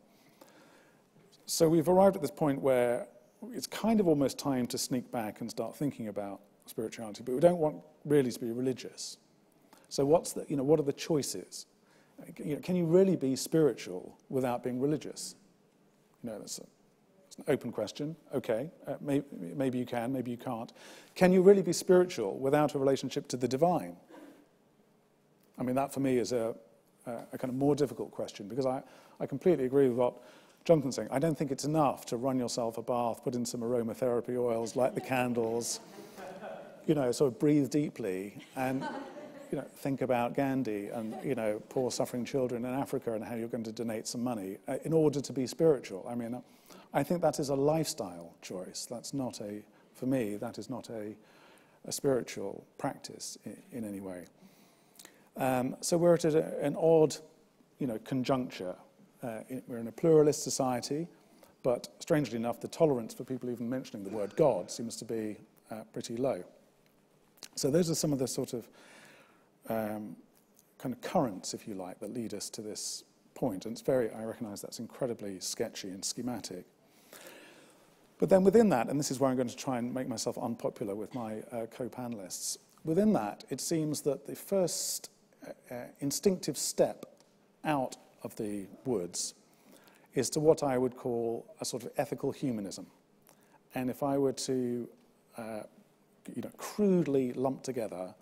So we've arrived at this point where it's kind of almost time to sneak back and start thinking about spirituality, but we don't want really to be religious. So what are the choices? Can you really be spiritual without being religious? That's an open question. Okay, maybe you can, maybe you can't. Can you really be spiritual without a relationship to the divine? I mean, that for me is a kind of more difficult question, because I completely agree with what Jonathan's saying. I don't think it's enough to run yourself a bath, put in some aromatherapy oils, light the candles, sort of breathe deeply and, think about Gandhi and, poor suffering children in Africa and how you're going to donate some money in order to be spiritual. I mean, I think that is a lifestyle choice. That's not for me, that is not a spiritual practice in any way. So we're at an odd, conjuncture. We're in a pluralist society, but strangely enough, the tolerance for people even mentioning the word God seems to be pretty low. So those are some of the sort of kind of currents, if you like, that lead us to this point. And I recognise that's incredibly sketchy and schematic. But then within that, and this is where I'm going to try and make myself unpopular with my co-panelists, within that, it seems that the first instinctive step out of the woods is to what I would call a sort of ethical humanism. And if I were to crudely lump together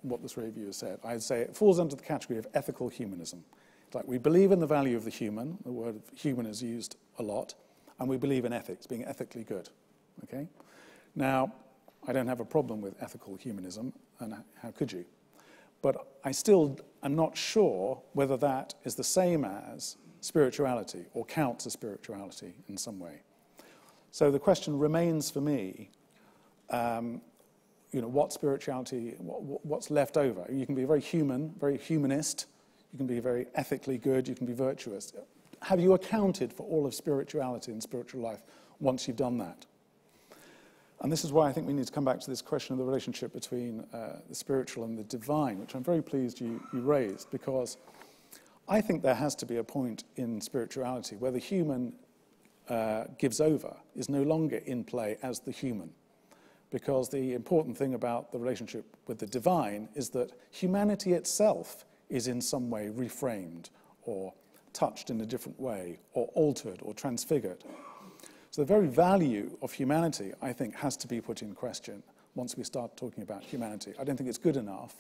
what the three of you have said, I'd say it falls under the category of ethical humanism. It's like we believe in the value of the human, the word human is used a lot, and we believe in ethics, being ethically good. Okay? Now, I don't have a problem with ethical humanism, and how could you? But I still am not sure whether that is the same as spirituality or counts as spirituality in some way. So the question remains for me, what spirituality, what's left over? You can be very human, very humanist, you can be very ethically good, you can be virtuous. Have you accounted for all of spirituality and spiritual life once you've done that? And this is why I think we need to come back to this question of the relationship between the spiritual and the divine, which I'm very pleased you raised, because I think there has to be a point in spirituality where the human gives over, is no longer in play as the human. Because the important thing about the relationship with the divine is that humanity itself is in some way reframed or touched in a different way or altered or transfigured. So the very value of humanity, I think, has to be put in question once we start talking about humanity. I don't think it's good enough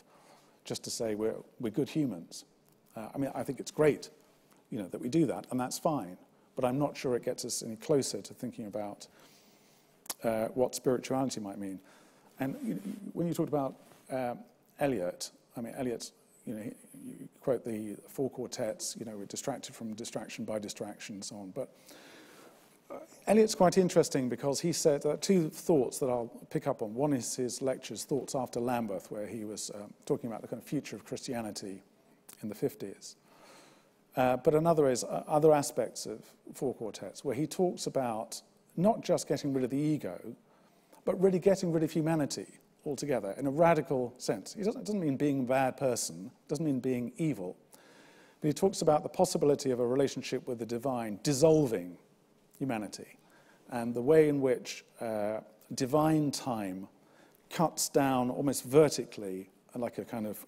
just to say we're good humans. I think it's great, that we do that, and that's fine. But I'm not sure it gets us any closer to thinking about what spirituality might mean. And when you talked about Eliot, Eliot's, you quote the four quartets, we're distracted from distraction by distraction and so on. But Eliot's quite interesting because he said two thoughts that I'll pick up on. One is his lectures, Thoughts After Lambeth, where he was talking about the kind of future of Christianity in the 50s. But another is other aspects of four quartets, where he talks about not just getting rid of the ego, but really getting rid of humanity altogether in a radical sense. It doesn't mean being a bad person, it doesn't mean being evil, but he talks about the possibility of a relationship with the divine dissolving humanity, and the way in which divine time cuts down almost vertically, like a kind of,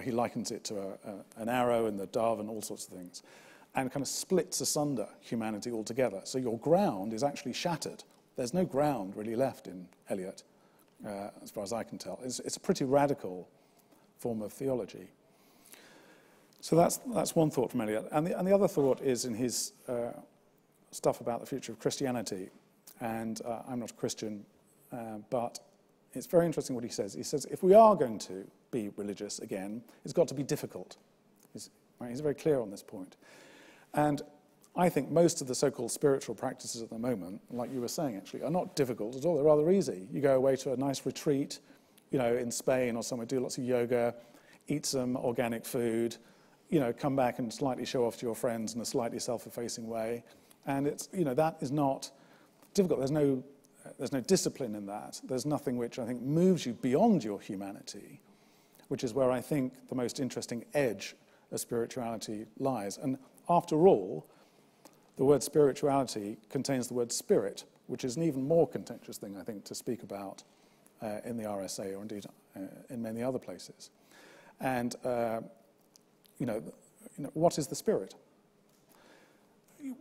he likens it to an arrow and the dove and all sorts of things, and kind of splits asunder humanity altogether. So your ground is actually shattered. There's no ground really left in Eliot, as far as I can tell. It's a pretty radical form of theology. So that's one thought from Eliot. And the other thought is in his stuff about the future of Christianity. And I'm not a Christian, but it's very interesting what he says. He says, if we are going to be religious again, it's got to be difficult. He's very clear on this point. And I think most of the so-called spiritual practices at the moment, like you were saying actually, are not difficult at all. They're rather easy. You go away to a nice retreat, in Spain or somewhere, do lots of yoga, eat some organic food, come back and slightly show off to your friends in a slightly self-effacing way. And it's, that is not difficult. There's no discipline in that. There's nothing which I think moves you beyond your humanity, which is where I think the most interesting edge of spirituality lies. And after all, the word spirituality contains the word spirit, which is an even more contentious thing, I think, to speak about in the RSA, or indeed in many other places. And what is the spirit?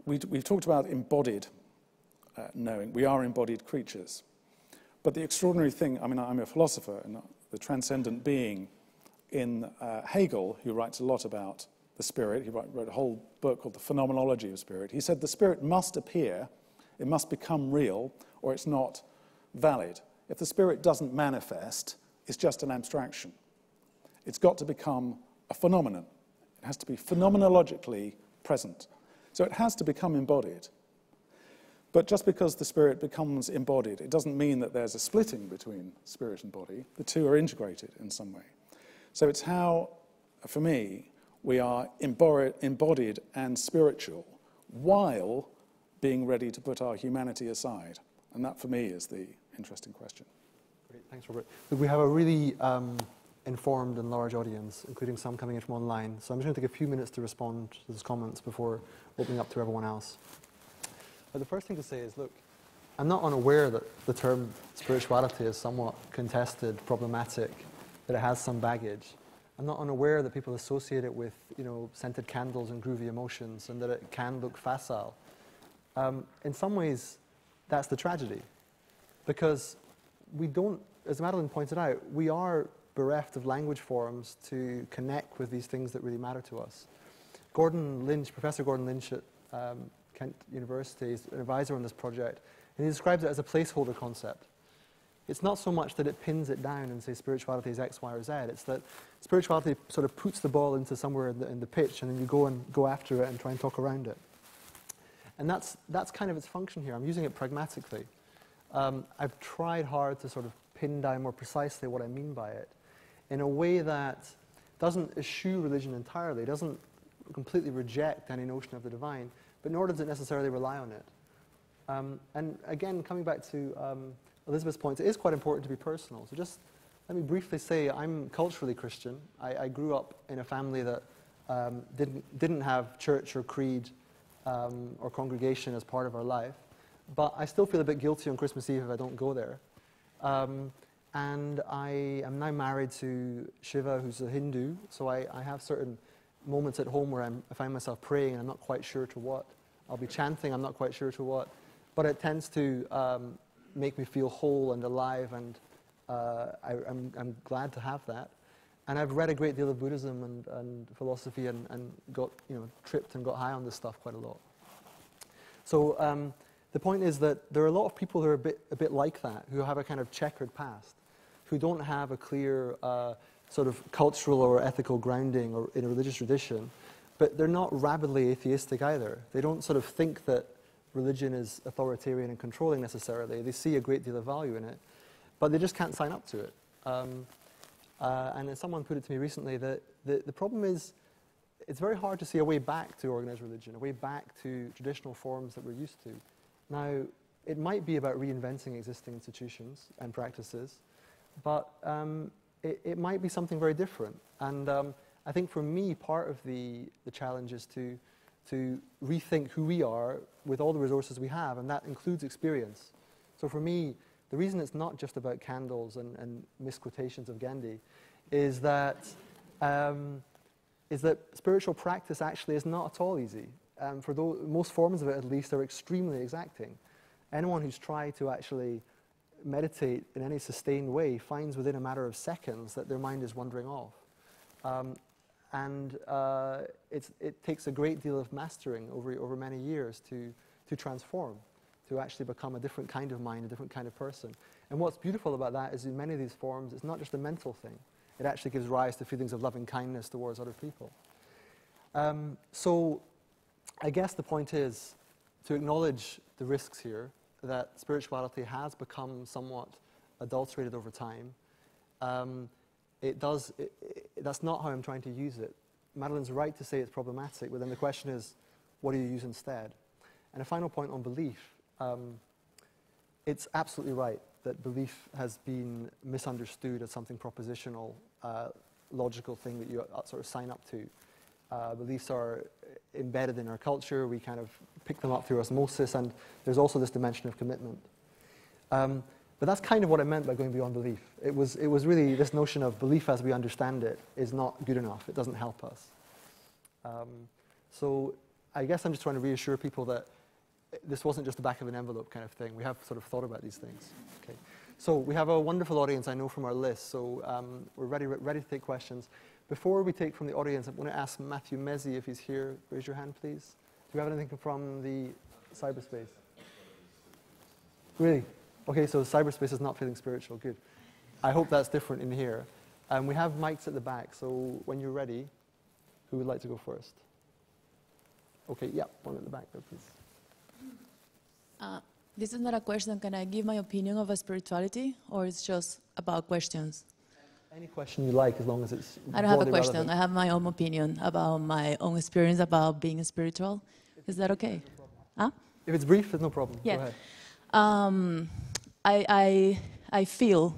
We've talked about embodied knowing. We are embodied creatures. But the extraordinary thing, I mean, I'm a philosopher, and the transcendent being in Hegel, who writes a lot about the spirit, he wrote a whole book called The Phenomenology of Spirit. He said the spirit must appear, it must become real, or it's not valid. If the spirit doesn't manifest, it's just an abstraction. It's got to become a phenomenon. It has to be phenomenologically present. So it has to become embodied. But just because the spirit becomes embodied, it doesn't mean that there's a splitting between spirit and body. The two are integrated in some way. So it's how, for me, we are embodied and spiritual while being ready to put our humanity aside. And that, for me, is the interesting question.
Great, thanks, Robert. We have a really informed and large audience, including some coming in from online. So I'm just going to take a few minutes to respond to those comments before opening up to everyone else. But the first thing to say is, look, I'm not unaware that the term spirituality is somewhat contested, problematic, that it has some baggage. I'm not unaware that people associate it with, scented candles and groovy emotions, and that it can look facile. In some ways, that's the tragedy, because we don't, as Madeleine pointed out, we are bereft of language forms to connect with these things that really matter to us. Professor Gordon Lynch at Kent University is an advisor on this project, and he describes it as a placeholder concept. It's not so much that it pins it down and says spirituality is X, Y, or Z. It's that spirituality sort of puts the ball into somewhere in the pitch, and then you go after it and try and talk around it. And that's kind of its function here. I'm using it pragmatically. I've tried hard to sort of pin down more precisely what I mean by it in a way that doesn't eschew religion entirely, doesn't completely reject any notion of the divine, but nor does it necessarily rely on it. And again, coming back to Elizabeth's point, it is quite important to be personal. So just let me briefly say I'm culturally Christian. I grew up in a family that didn't have church or creed or congregation as part of our life, but I still feel a bit guilty on Christmas Eve if I don't go there. And I am now married to Shiva, who's a Hindu, so I have certain moments at home where I find myself praying and I'm not quite sure to what. I'll be chanting, I'm not quite sure to what, but it tends to make me feel whole and alive, and I'm glad to have that. And I've read a great deal of Buddhism and philosophy and got tripped and got high on this stuff quite a lot. So the point is that there are a lot of people who are a bit like that, who have a kind of checkered past, who don't have a clear sort of cultural or ethical grounding or in a religious tradition, but they're not rabidly atheistic either. They don't sort of think that religion is authoritarian and controlling necessarily. They see a great deal of value in it, but they just can't sign up to it. And as someone put it to me recently, that the problem is it's very hard to see a way back to organized religion, a way back to traditional forms that we're used to. Now, it might be about reinventing existing institutions and practices, but it might be something very different. And I think for me, part of the challenge is to rethink who we are with all the resources we have, and that includes experience. So for me, the reason it's not just about candles and misquotations of Gandhi is that spiritual practice actually is not at all easy. Most forms of it, at least, are extremely exacting. Anyone who's tried to actually meditate in any sustained way finds within a matter of seconds that their mind is wandering off. It takes a great deal of mastering over many years to transform, to actually become a different kind of mind, a different kind of person. And what's beautiful about that is in many of these forms, it's not just a mental thing. It actually gives rise to feelings of loving kindness towards other people. So I guess the point is to acknowledge the risks here, that spirituality has become somewhat adulterated over time. That's not how I'm trying to use it. Madeleine's right to say it's problematic, but then the question is, what do you use instead? And a final point on belief. It's absolutely right that belief has been misunderstood as something propositional, logical thing that you sort of sign up to. Beliefs are embedded in our culture. We kind of pick them up through osmosis, and there's also this dimension of commitment. But that's kind of what I meant by going beyond belief. It was really this notion of belief as we understand it is not good enough. It doesn't help us. So I guess I'm just trying to reassure people that this wasn't just the back of an envelope kind of thing. We have sort of thought about these things. Okay. So we have a wonderful audience, I know, from our list. So we're ready to take questions. Before we take from the audience, I'm going to ask Matthew Mezzi if he's here. Raise your hand, please. Do we have anything from the cyberspace? Really? Okay, so cyberspace is not feeling spiritual. Good. I hope that's different in here. We have mics at the back, so when you're ready, who would like to go first? Okay, yeah, one at the back there, please.
This is not a question. Can I give my opinion of a spirituality, or it's just about questions?
Any question you like, as long as it's
I don't have a question.
relevant.
I have my own opinion about my own experience about being spiritual. Is that okay? Huh?
If it's brief, there's no problem.
Yeah.
Go ahead.
I feel,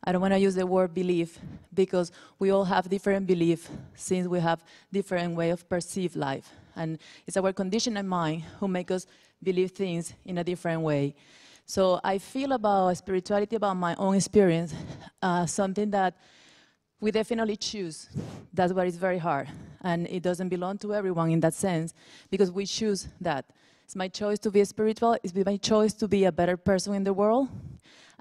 I don't want to use the word belief, because we all have different belief since we have different way of perceive life. And it's our conditioned mind who make us believe things in a different way. So I feel about spirituality, about my own experience, something that we definitely choose. That's why it's very hard. And it doesn't belong to everyone in that sense, because we choose that. It's my choice to be spiritual. It's my choice to be a better person in the world.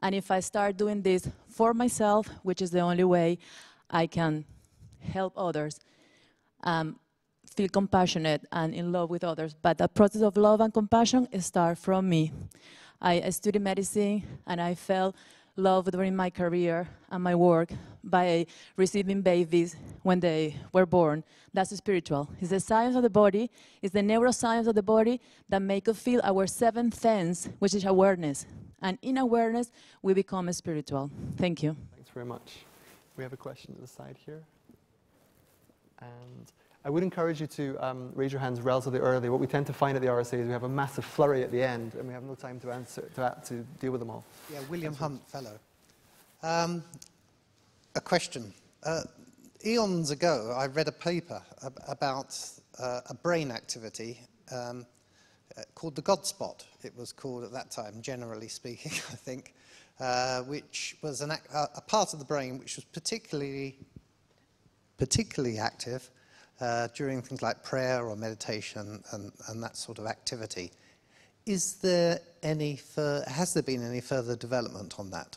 And if I start doing this for myself, which is the only way I can help others, feel compassionate and in love with others. But the process of love and compassion starts from me. I studied medicine, and I felt love during my career and my work by receiving babies when they were born. That's spiritual. It's the science of the body, it's the neuroscience of the body that make us feel our seventh sense, which is awareness. And in awareness, we become spiritual. Thank you.
Thanks very much. We have a question at the side here. And I would encourage you to raise your hands relatively early. What we tend to find at the RSA is we have a massive flurry at the end, and we have no time to answer to deal with them all.
Yeah, William Hunt, fellow. A question. Eons ago, I read a paper about a brain activity called the God spot. It was called at that time, generally speaking, I think, which was a part of the brain which was particularly active during things like prayer or meditation and that sort of activity. Has there been any further development on that?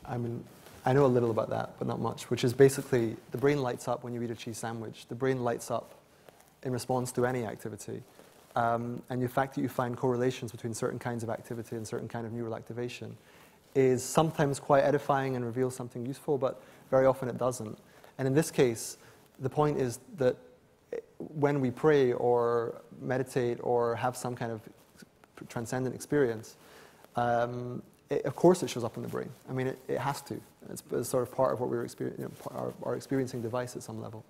I mean, I know a little about that, but not much, which is basically the brain lights up when you eat a cheese sandwich. The brain lights up in response to any activity. And the fact that you find correlations between certain kinds of activity and certain kind of neural activation is sometimes quite edifying and reveals something useful, but very often it doesn't. And in this case, the point is that when we pray or meditate or have some kind of transcendent experience, of course it shows up in the brain. I mean, it has to. It's sort of part of what we're experiencing, our experiencing device at some level.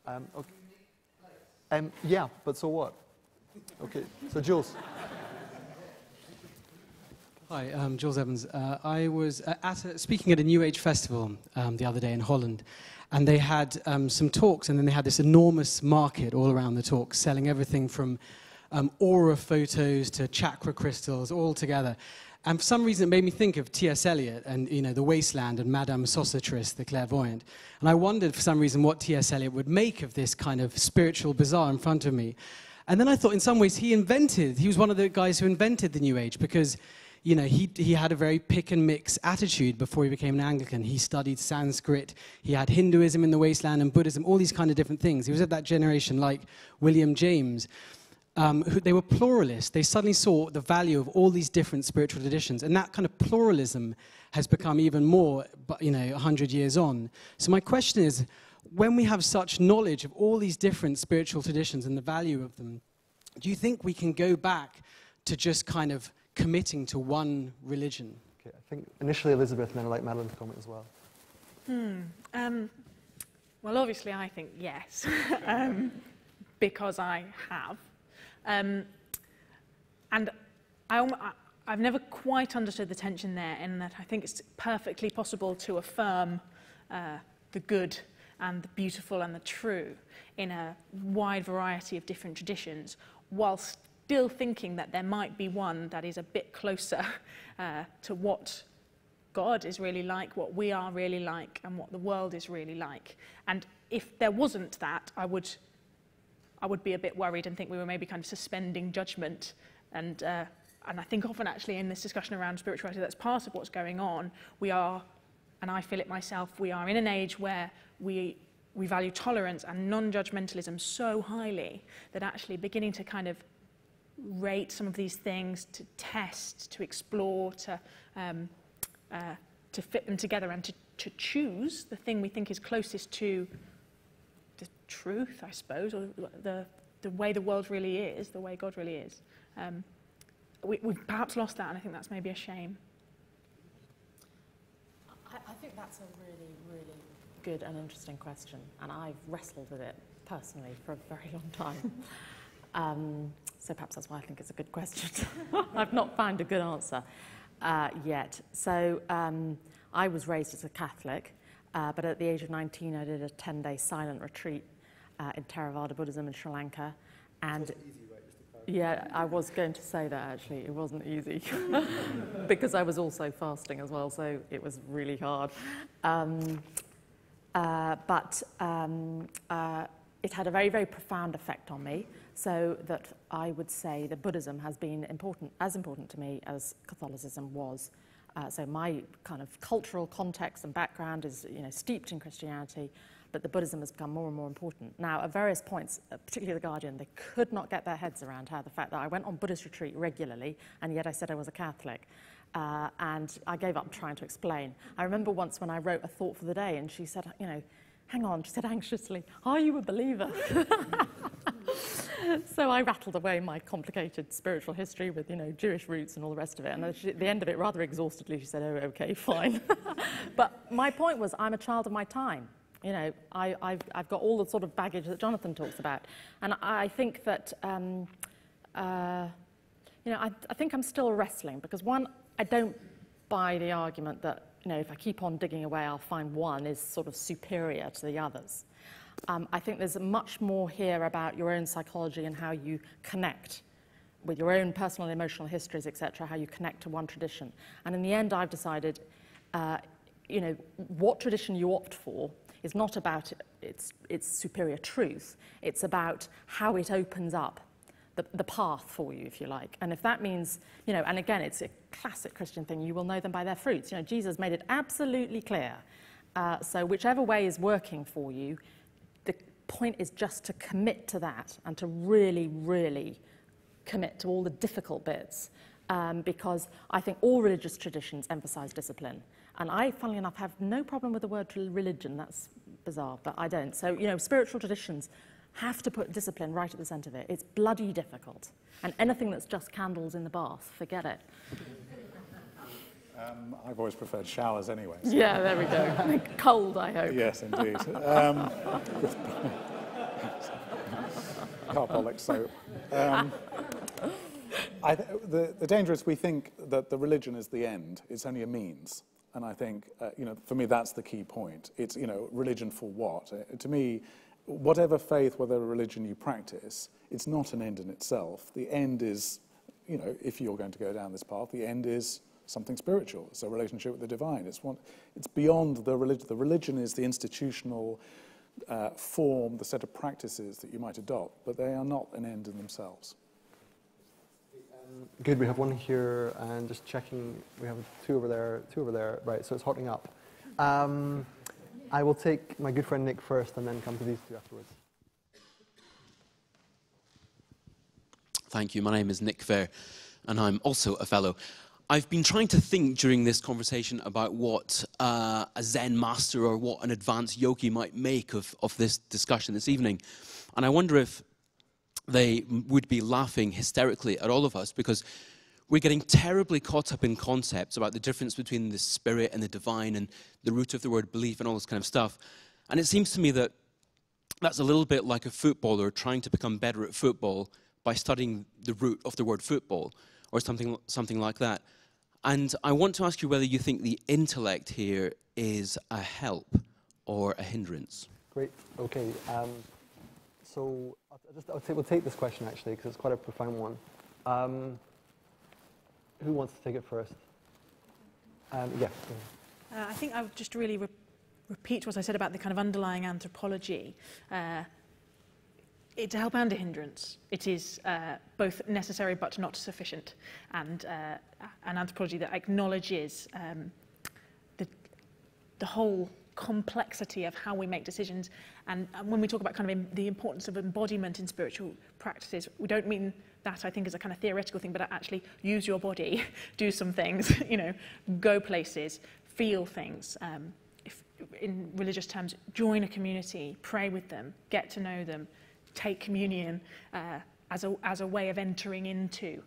Okay. Yeah, but so what? Okay, so Jules.
Hi, I'm Jules Evans. I was speaking at a New Age festival the other day in Holland, and they had some talks, and then they had this enormous market all around the talks, selling everything from aura photos to chakra crystals, all together. And for some reason, it made me think of T.S. Eliot and, you know, The Wasteland and Madame Sosostris, the clairvoyant. And I wondered, for some reason, what T.S. Eliot would make of this kind of spiritual bazaar in front of me. And then I thought, in some ways, he was one of the guys who invented the New Age, because, you know, he had a very pick-and-mix attitude before he became an Anglican. He studied Sanskrit, he had Hinduism in the Wasteland and Buddhism, all these kind of different things. He was of that generation, like William James. They were pluralists. They suddenly saw the value of all these different spiritual traditions, and that kind of pluralism has become even more, you know, 100 years on. So my question is, when we have such knowledge of all these different spiritual traditions and the value of them, do you think we can go back to just kind of committing to one religion?
Okay, I think initially Elizabeth, and then I'd like Madeleine to comment as well.
Well, obviously I think yes, because I have. And I've never quite understood the tension there, in that I think it's perfectly possible to affirm the good and the beautiful and the true in a wide variety of different traditions, whilst still thinking that there might be one that is a bit closer to what God is really like, what we are really like, and what the world is really like. And if there wasn't that, I would be a bit worried and think we were maybe kind of suspending judgment. And I think often actually in this discussion around spirituality, that's part of what's going on. We are, and I feel it myself, we are in an age where we value tolerance and non-judgmentalism so highly that actually beginning to kind of rate some of these things, to test, to explore, to fit them together and to choose the thing we think is closest to the truth, I suppose, or the way the world really is, the way God really is. We've perhaps lost that, and I think that's maybe a shame.
I think that's a really, really good and interesting question, and I've wrestled with it personally for a very long time. So perhaps that's why I think it's a good question. I've not found a good answer yet. So I was raised as a Catholic, but at the age of 19 I did a 10-day silent retreat in Theravada Buddhism in Sri Lanka. And yeah, I was going to say that actually. It wasn't easy because I was also fasting as well, so it was really hard. But it had a very, very profound effect on me, so that I would say that Buddhism has been as important to me as Catholicism was. So my kind of cultural context and background is, steeped in Christianity, but the Buddhism has become more and more important. Now, at various points, particularly The Guardian, they could not get their heads around how the fact that I went on Buddhist retreat regularly, and yet I said I was a Catholic. And I gave up trying to explain. I remember once when I wrote a thought for the day, and she said, hang on, she said anxiously, are you a believer? So I rattled away my complicated spiritual history with, Jewish roots and all the rest of it. And at the end of it, rather exhaustedly, she said, oh, okay, fine. But my point was, I'm a child of my time. I've got all the sort of baggage that Jonathan talks about. And I think that, I think I'm still wrestling because, one, I don't buy the argument that, if I keep on digging away, I'll find one is sort of superior to the others. I think there's much more here about your own psychology and how you connect with your own personal and emotional histories, etc., how you connect to one tradition. And in the end, I've decided, what tradition you opt for is not about its superior truth. It's about how it opens up the path for you, if you like. And if that means, and again, it's a classic Christian thing, you will know them by their fruits. Jesus made it absolutely clear. So whichever way is working for you, the point is just to commit to that and to really, really commit to all the difficult bits. Because I think all religious traditions emphasize discipline. And I, funnily enough, have no problem with the word religion. That's bizarre, but I don't. So, spiritual traditions have to put discipline right at the centre of it. It's bloody difficult. And anything that's just candles in the bath, forget it.
I've always preferred showers anyway. So.
Yeah, there we go. Cold, I hope.
Yes, indeed. Carbolic soap. The danger is we think that the religion is the end. It's only a means. And I think, for me, that's the key point. It's, religion for what? To me, whatever faith, whatever religion you practice, it's not an end in itself. The end is, if you're going to go down this path, the end is something spiritual. It's a relationship with the divine. It's beyond the religion. The religion is the institutional form, the set of practices that you might adopt, but they are not an end in themselves.
Good, we have one here, and just checking, we have two over there, right, so it's hotting up. I will take my good friend Nick first, and then come to these two afterwards.
Thank you, my name is Nick Fair, and I'm also a fellow. I've been trying to think during this conversation about what a Zen master or what an advanced yogi might make of this discussion this evening, and I wonder if they would be laughing hysterically at all of us because we're getting terribly caught up in concepts about the difference between the spirit and the divine and the root of the word belief and all this kind of stuff. And it seems to me that that's a little bit like a footballer trying to become better at football by studying the root of the word football or something like that. And I want to ask you whether you think the intellect here is a help or a hindrance.
Great, okay. So we'll take this question actually because it's quite a profound one. Who wants to take it first? Yeah.
I think I would just really repeat what I said about the kind of underlying anthropology. It's a help and a hindrance. It is both necessary but not sufficient, and an anthropology that acknowledges the whole complexity of how we make decisions. And when we talk about kind of the importance of embodiment in spiritual practices, we don't mean that, I think, as a kind of theoretical thing, but actually use your body, do some things, you know, go places, feel things. If, in religious terms, join a community, pray with them, get to know them, take communion as a way of entering into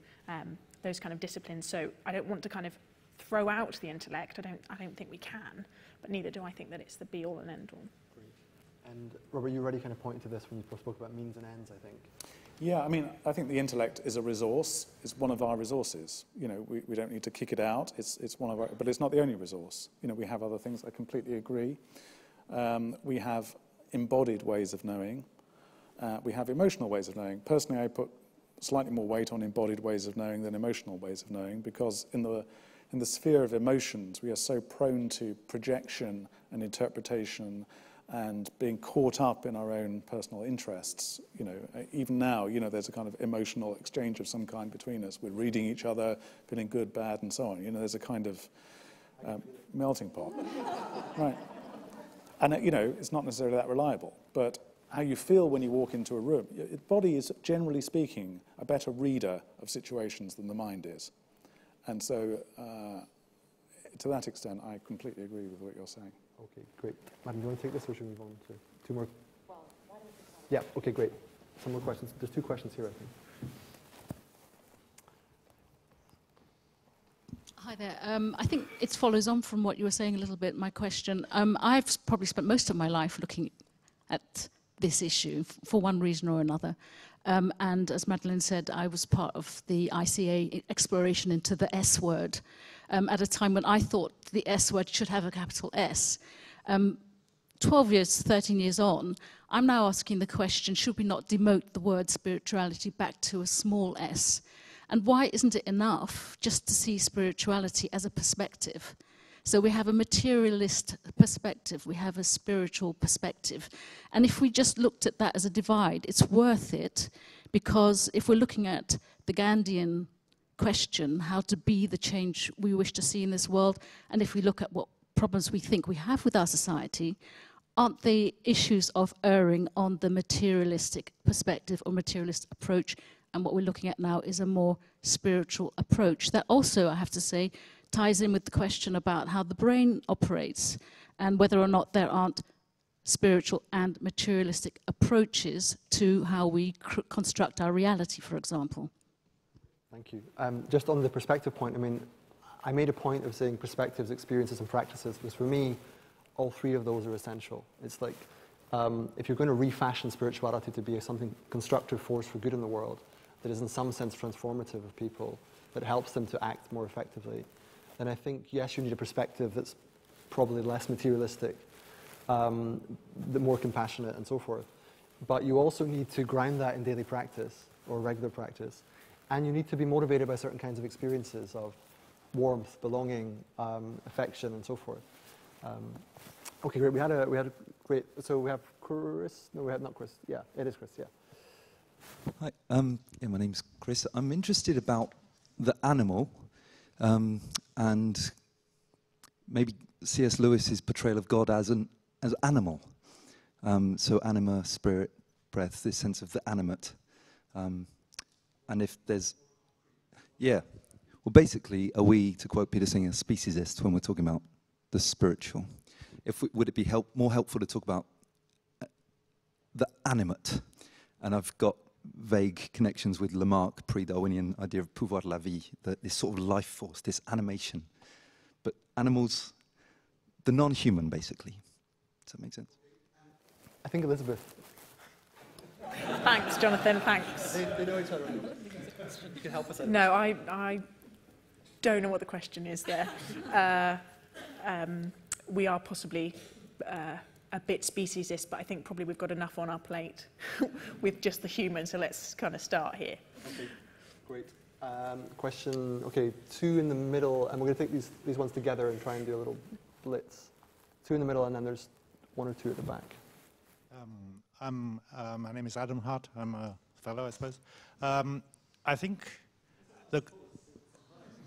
those kind of disciplines. So I don't want to kind of throw out the intellect. I don't think we can, but neither do I think that it's the be-all and end-all.
Great. And Robert, you already kind of pointed to this when you spoke about means and ends, I think.
Yeah, I mean, I think the intellect is a resource. It's one of our resources. You know, we don't need to kick it out. It's one of our, but it's not the only resource. You know, we have other things. I completely agree. We have embodied ways of knowing. We have emotional ways of knowing. Personally, I put slightly more weight on embodied ways of knowing than emotional ways of knowing, because in the sphere of emotions, we are so prone to projection and interpretation and being caught up in our own personal interests. You know, even now, you know, there's a kind of emotional exchange of some kind between us. We're reading each other, feeling good, bad, and so on. You know, there's a kind of melting pot. Right. And, you know, it's not necessarily that reliable, but how you feel when you walk into a room. Your body is, generally speaking, a better reader of situations than the mind is. And so, to that extent, I completely agree with what you're saying.
Okay, great. Madam, do you want to take this, or should we move on to two more? Well, why don't we... Yeah, okay, great. Some more questions. There's two questions here, I think.
Hi there. I think it follows on from what you were saying a little bit, my question. I've probably spent most of my life looking at this issue for one reason or another. And as Madeleine said, I was part of the ICA exploration into the S word at a time when I thought the S word should have a capital S. 12 years, 13 years on, I'm now asking the question, should we not demote the word spirituality back to a small s? And why isn't it enough just to see spirituality as a perspective? So we have a materialist perspective, we have a spiritual perspective. And if we just looked at that as a divide, it's worth it, because if we're looking at the Gandhian question, how to be the change we wish to see in this world, and if we look at what problems we think we have with our society, aren't the issues of erring on the materialistic perspective or materialist approach? And what we're looking at now is a more spiritual approach. That also, I have to say, ties in with the question about how the brain operates and whether or not there aren't spiritual and materialistic approaches to how we construct our reality, for example.
Thank you. Just on the perspective point, I mean, I made a point of saying perspectives, experiences, and practices, because for me, all three of those are essential. It's like, if you're going to refashion spirituality to be something constructive force for good in the world, that is in some sense transformative of people, that helps them to act more effectively, then I think, yes, you need a perspective that's probably less materialistic, more compassionate, and so forth. But you also need to ground that in daily practice, or regular practice. And you need to be motivated by certain kinds of experiences of warmth, belonging, affection, and so forth. Okay, great. We had a great. So we have Chris. No, we have not Chris. Yeah, it is Chris. Yeah.
Hi. Yeah, my name's Chris. I'm interested about the animal, and maybe C.S. Lewis's portrayal of God as animal. So anima, spirit, breath. This sense of the animate. And if there's, yeah. Well, basically, are we, to quote Peter Singer, speciesist when we're talking about the spiritual? Would it be more helpful to talk about the animate? And I've got vague connections with Lamarck, pre-Darwinian idea of pouvoir de la vie, this sort of life force, this animation. But animals, the non-human, basically. Does that make sense?
I think Elizabeth.
Thanks, Jonathan, thanks.
They know each other. You can help us out.
No, I don't know what the question is there. We are possibly a bit speciesist, but I think probably we've got enough on our plate with just the human, so let's kind of start here.
Okay, great. Question, okay, 2 in the middle, and we're going to take these ones together and try and do a little blitz. 2 in the middle, and then there's 1 or 2 at the back.
My name is Adam Hart. I'm a fellow, I suppose. I think the...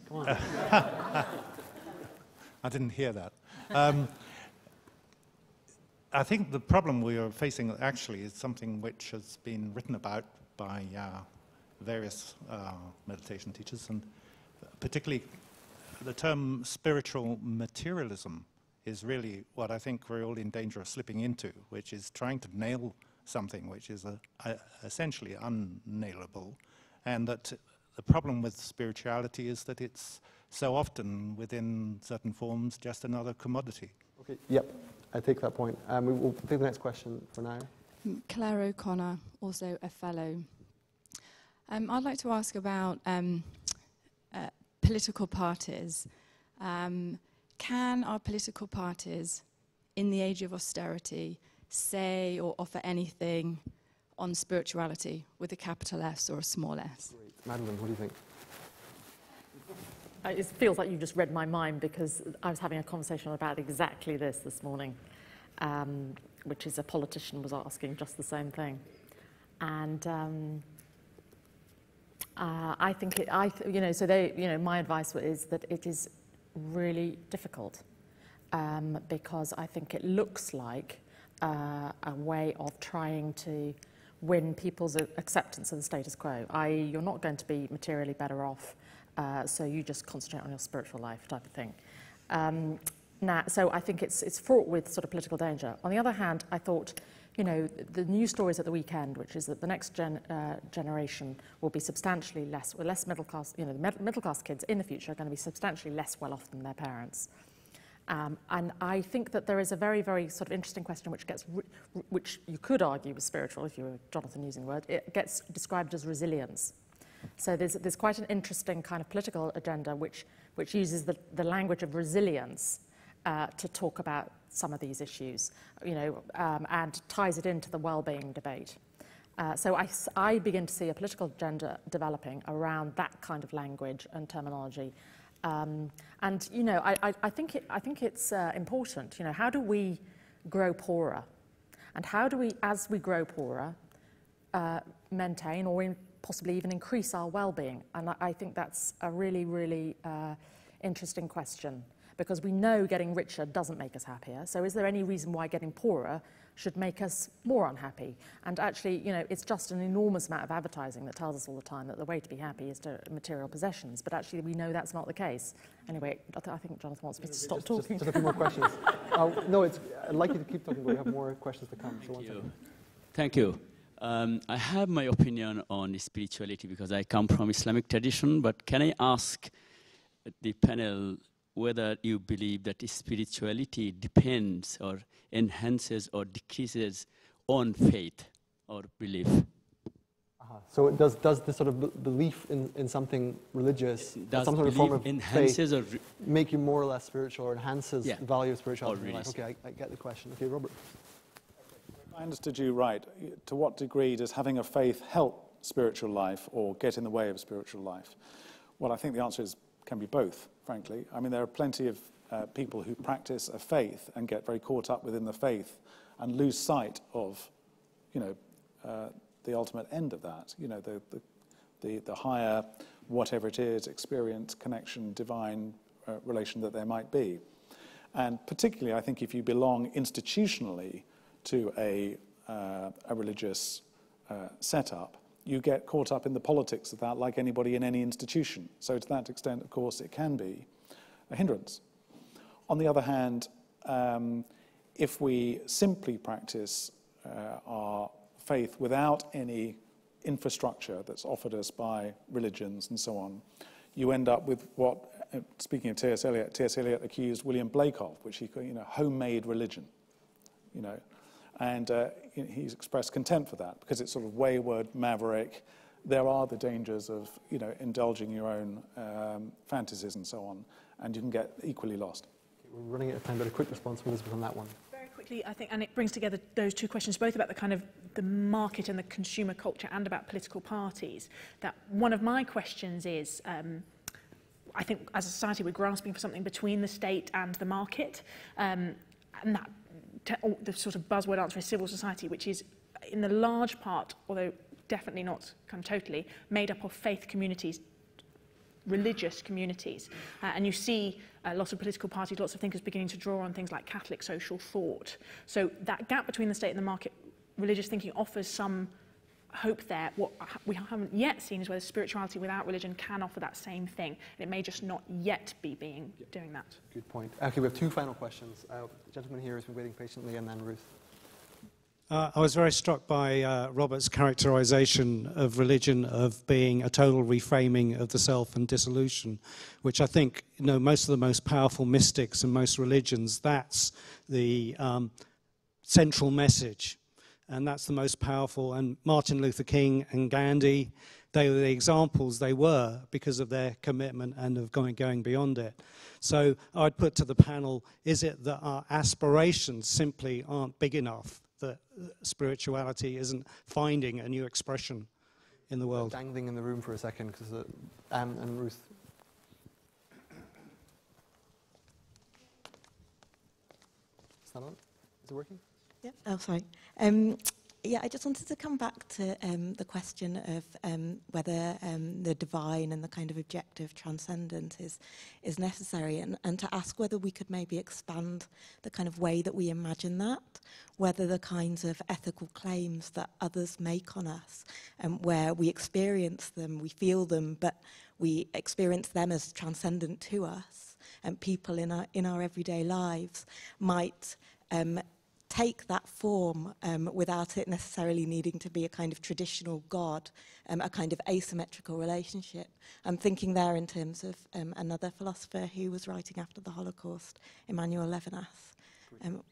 Come on. I didn't hear that. I think the problem we are facing actually is something which has been written about by various meditation teachers, and particularly the term spiritual materialism is really what I think we're all in danger of slipping into, which is trying to nail something which is essentially unnailable, and that the problem with spirituality is that it's so often within certain forms just another commodity.
Okay, yep, I take that point. We will take the next question for now.
Claire O'Connor, also a fellow. I'd like to ask about political parties. Can our political parties, in the age of austerity, say or offer anything on spirituality with a capital S or a small s?
Great. Madeleine, what do you think?
It feels like you've just read my mind, because I was having a conversation about exactly this morning, which is a politician was asking just the same thing. And I think my advice is that it is really difficult, because I think it looks like a way of trying to win people's acceptance of the status quo, i.e. you're not going to be materially better off, so you just concentrate on your spiritual life type of thing. So I think it's fraught with sort of political danger. On the other hand, I thought, the news stories at the weekend, which is that the next generation will be substantially less middle class, the middle class kids in the future are going to be substantially less well off than their parents. And I think that there is a very, very sort of interesting question which you could argue was spiritual, if you were Jonathan using the word. It gets described as resilience. So there's quite an interesting kind of political agenda which uses the language of resilience to talk about some of these issues, and ties it into the well-being debate. So I begin to see a political agenda developing around that kind of language and terminology. I think it's important. How do we grow poorer, and how do we, as we grow poorer, maintain or possibly even increase our well-being? And I think that's a really, really interesting question, because we know getting richer doesn't make us happier. So is there any reason why getting poorer should make us more unhappy? And actually, it's just an enormous amount of advertising that tells us all the time that the way to be happy is to material possessions. But actually, we know that's not the case. Anyway, I think Jonathan wants me to stop talking.
Just a few more questions. No, I'd like you to keep talking, but we have more questions to come.
Thank you. I have my opinion on spirituality because I come from Islamic tradition, but can I ask the panel whether you believe that spirituality depends or enhances or decreases on faith or belief?
So does this sort of belief in something religious, some sort of form of
enhances
faith,
or
make you more or less spiritual, or enhances the value of spirituality in your life? Okay, I get the question. Okay, Robert.
If I understood you right, to what degree does having a faith help spiritual life or get in the way of spiritual life? Well, I think the answer can be both, frankly. I mean, there are plenty of people who practice a faith and get very caught up within the faith and lose sight of, the ultimate end of that. The higher, whatever it is, experience, connection, divine relation that there might be. And particularly, I think, if you belong institutionally to a religious setup, you get caught up in the politics of that like anybody in any institution. So to that extent, of course, it can be a hindrance. On the other hand, if we simply practice our faith without any infrastructure that's offered us by religions and so on, you end up with what, speaking of T.S. Eliot accused William Blake of, which he called, homemade religion, And he's expressed contempt for that because it's sort of wayward, maverick. There are the dangers of, indulging your own fantasies and so on, and you can get equally lost.
Okay, we're running out of time, but a quick response from Elizabeth on that one.
Very quickly. quickly, I think, and it brings together those two questions, both about the kind of the market and the consumer culture and about political parties, that one of my questions is, I think as a society we're grasping for something between the state and the market, and that the sort of buzzword answer is civil society, which is in the large part, although definitely not kind of totally, made up of faith communities, religious communities. And you see lots of political parties, lots of thinkers beginning to draw on things like Catholic social thought. So that gap between the state and the market, religious thinking offers some hope there. What we haven't yet seen is whether spirituality without religion can offer that same thing. And it may just not yet be doing that.
Good point. Okay, we have two final questions. The gentleman here has been waiting patiently, and then Ruth.
I was very struck by Robert's characterization of religion of being a total reframing of the self and dissolution, which I think, most of the most powerful mystics and most religions, that's the central message. And that's the most powerful. And Martin Luther King and Gandhi, they were the examples they were because of their commitment and of going beyond it. So I'd put to the panel, is it that our aspirations simply aren't big enough, that spirituality isn't finding a new expression in the world?
Dangling in the room for a second, because and Ruth. Is that on? Is it working?
Yeah. Oh, sorry. Yeah, I just wanted to come back to the question of whether the divine and the kind of objective transcendent is necessary, and to ask whether we could maybe expand the kind of way that we imagine that, whether the kinds of ethical claims that others make on us, where we experience them, we feel them, but we experience them as transcendent to us, and people in our everyday lives might take that form without it necessarily needing to be a kind of traditional God, a kind of asymmetrical relationship. I'm thinking there in terms of another philosopher who was writing after the Holocaust, Emmanuel Levinas.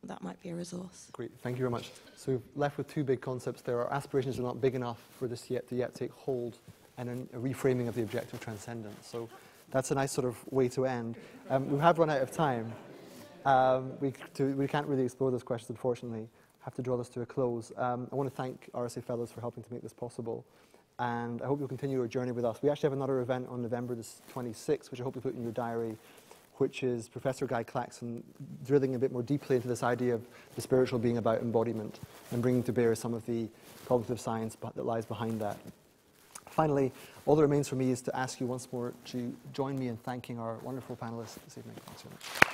That might be a resource.
Great, thank you very much. So we've left with two big concepts there. Our aspirations are not big enough for this to yet take hold, and a reframing of the objective transcendence. So that's a nice sort of way to end. We have run out of time. We can't really explore those questions, unfortunately. Have to draw this to a close. I want to thank RSA Fellows for helping to make this possible, and I hope you'll continue your journey with us. We actually have another event on November 26th, which I hope you put in your diary, which is Professor Guy Claxon drilling a bit more deeply into this idea of the spiritual being about embodiment and bringing to bear some of the cognitive science that lies behind that. Finally, all that remains for me is to ask you once more to join me in thanking our wonderful panelists this evening. Thanks very much.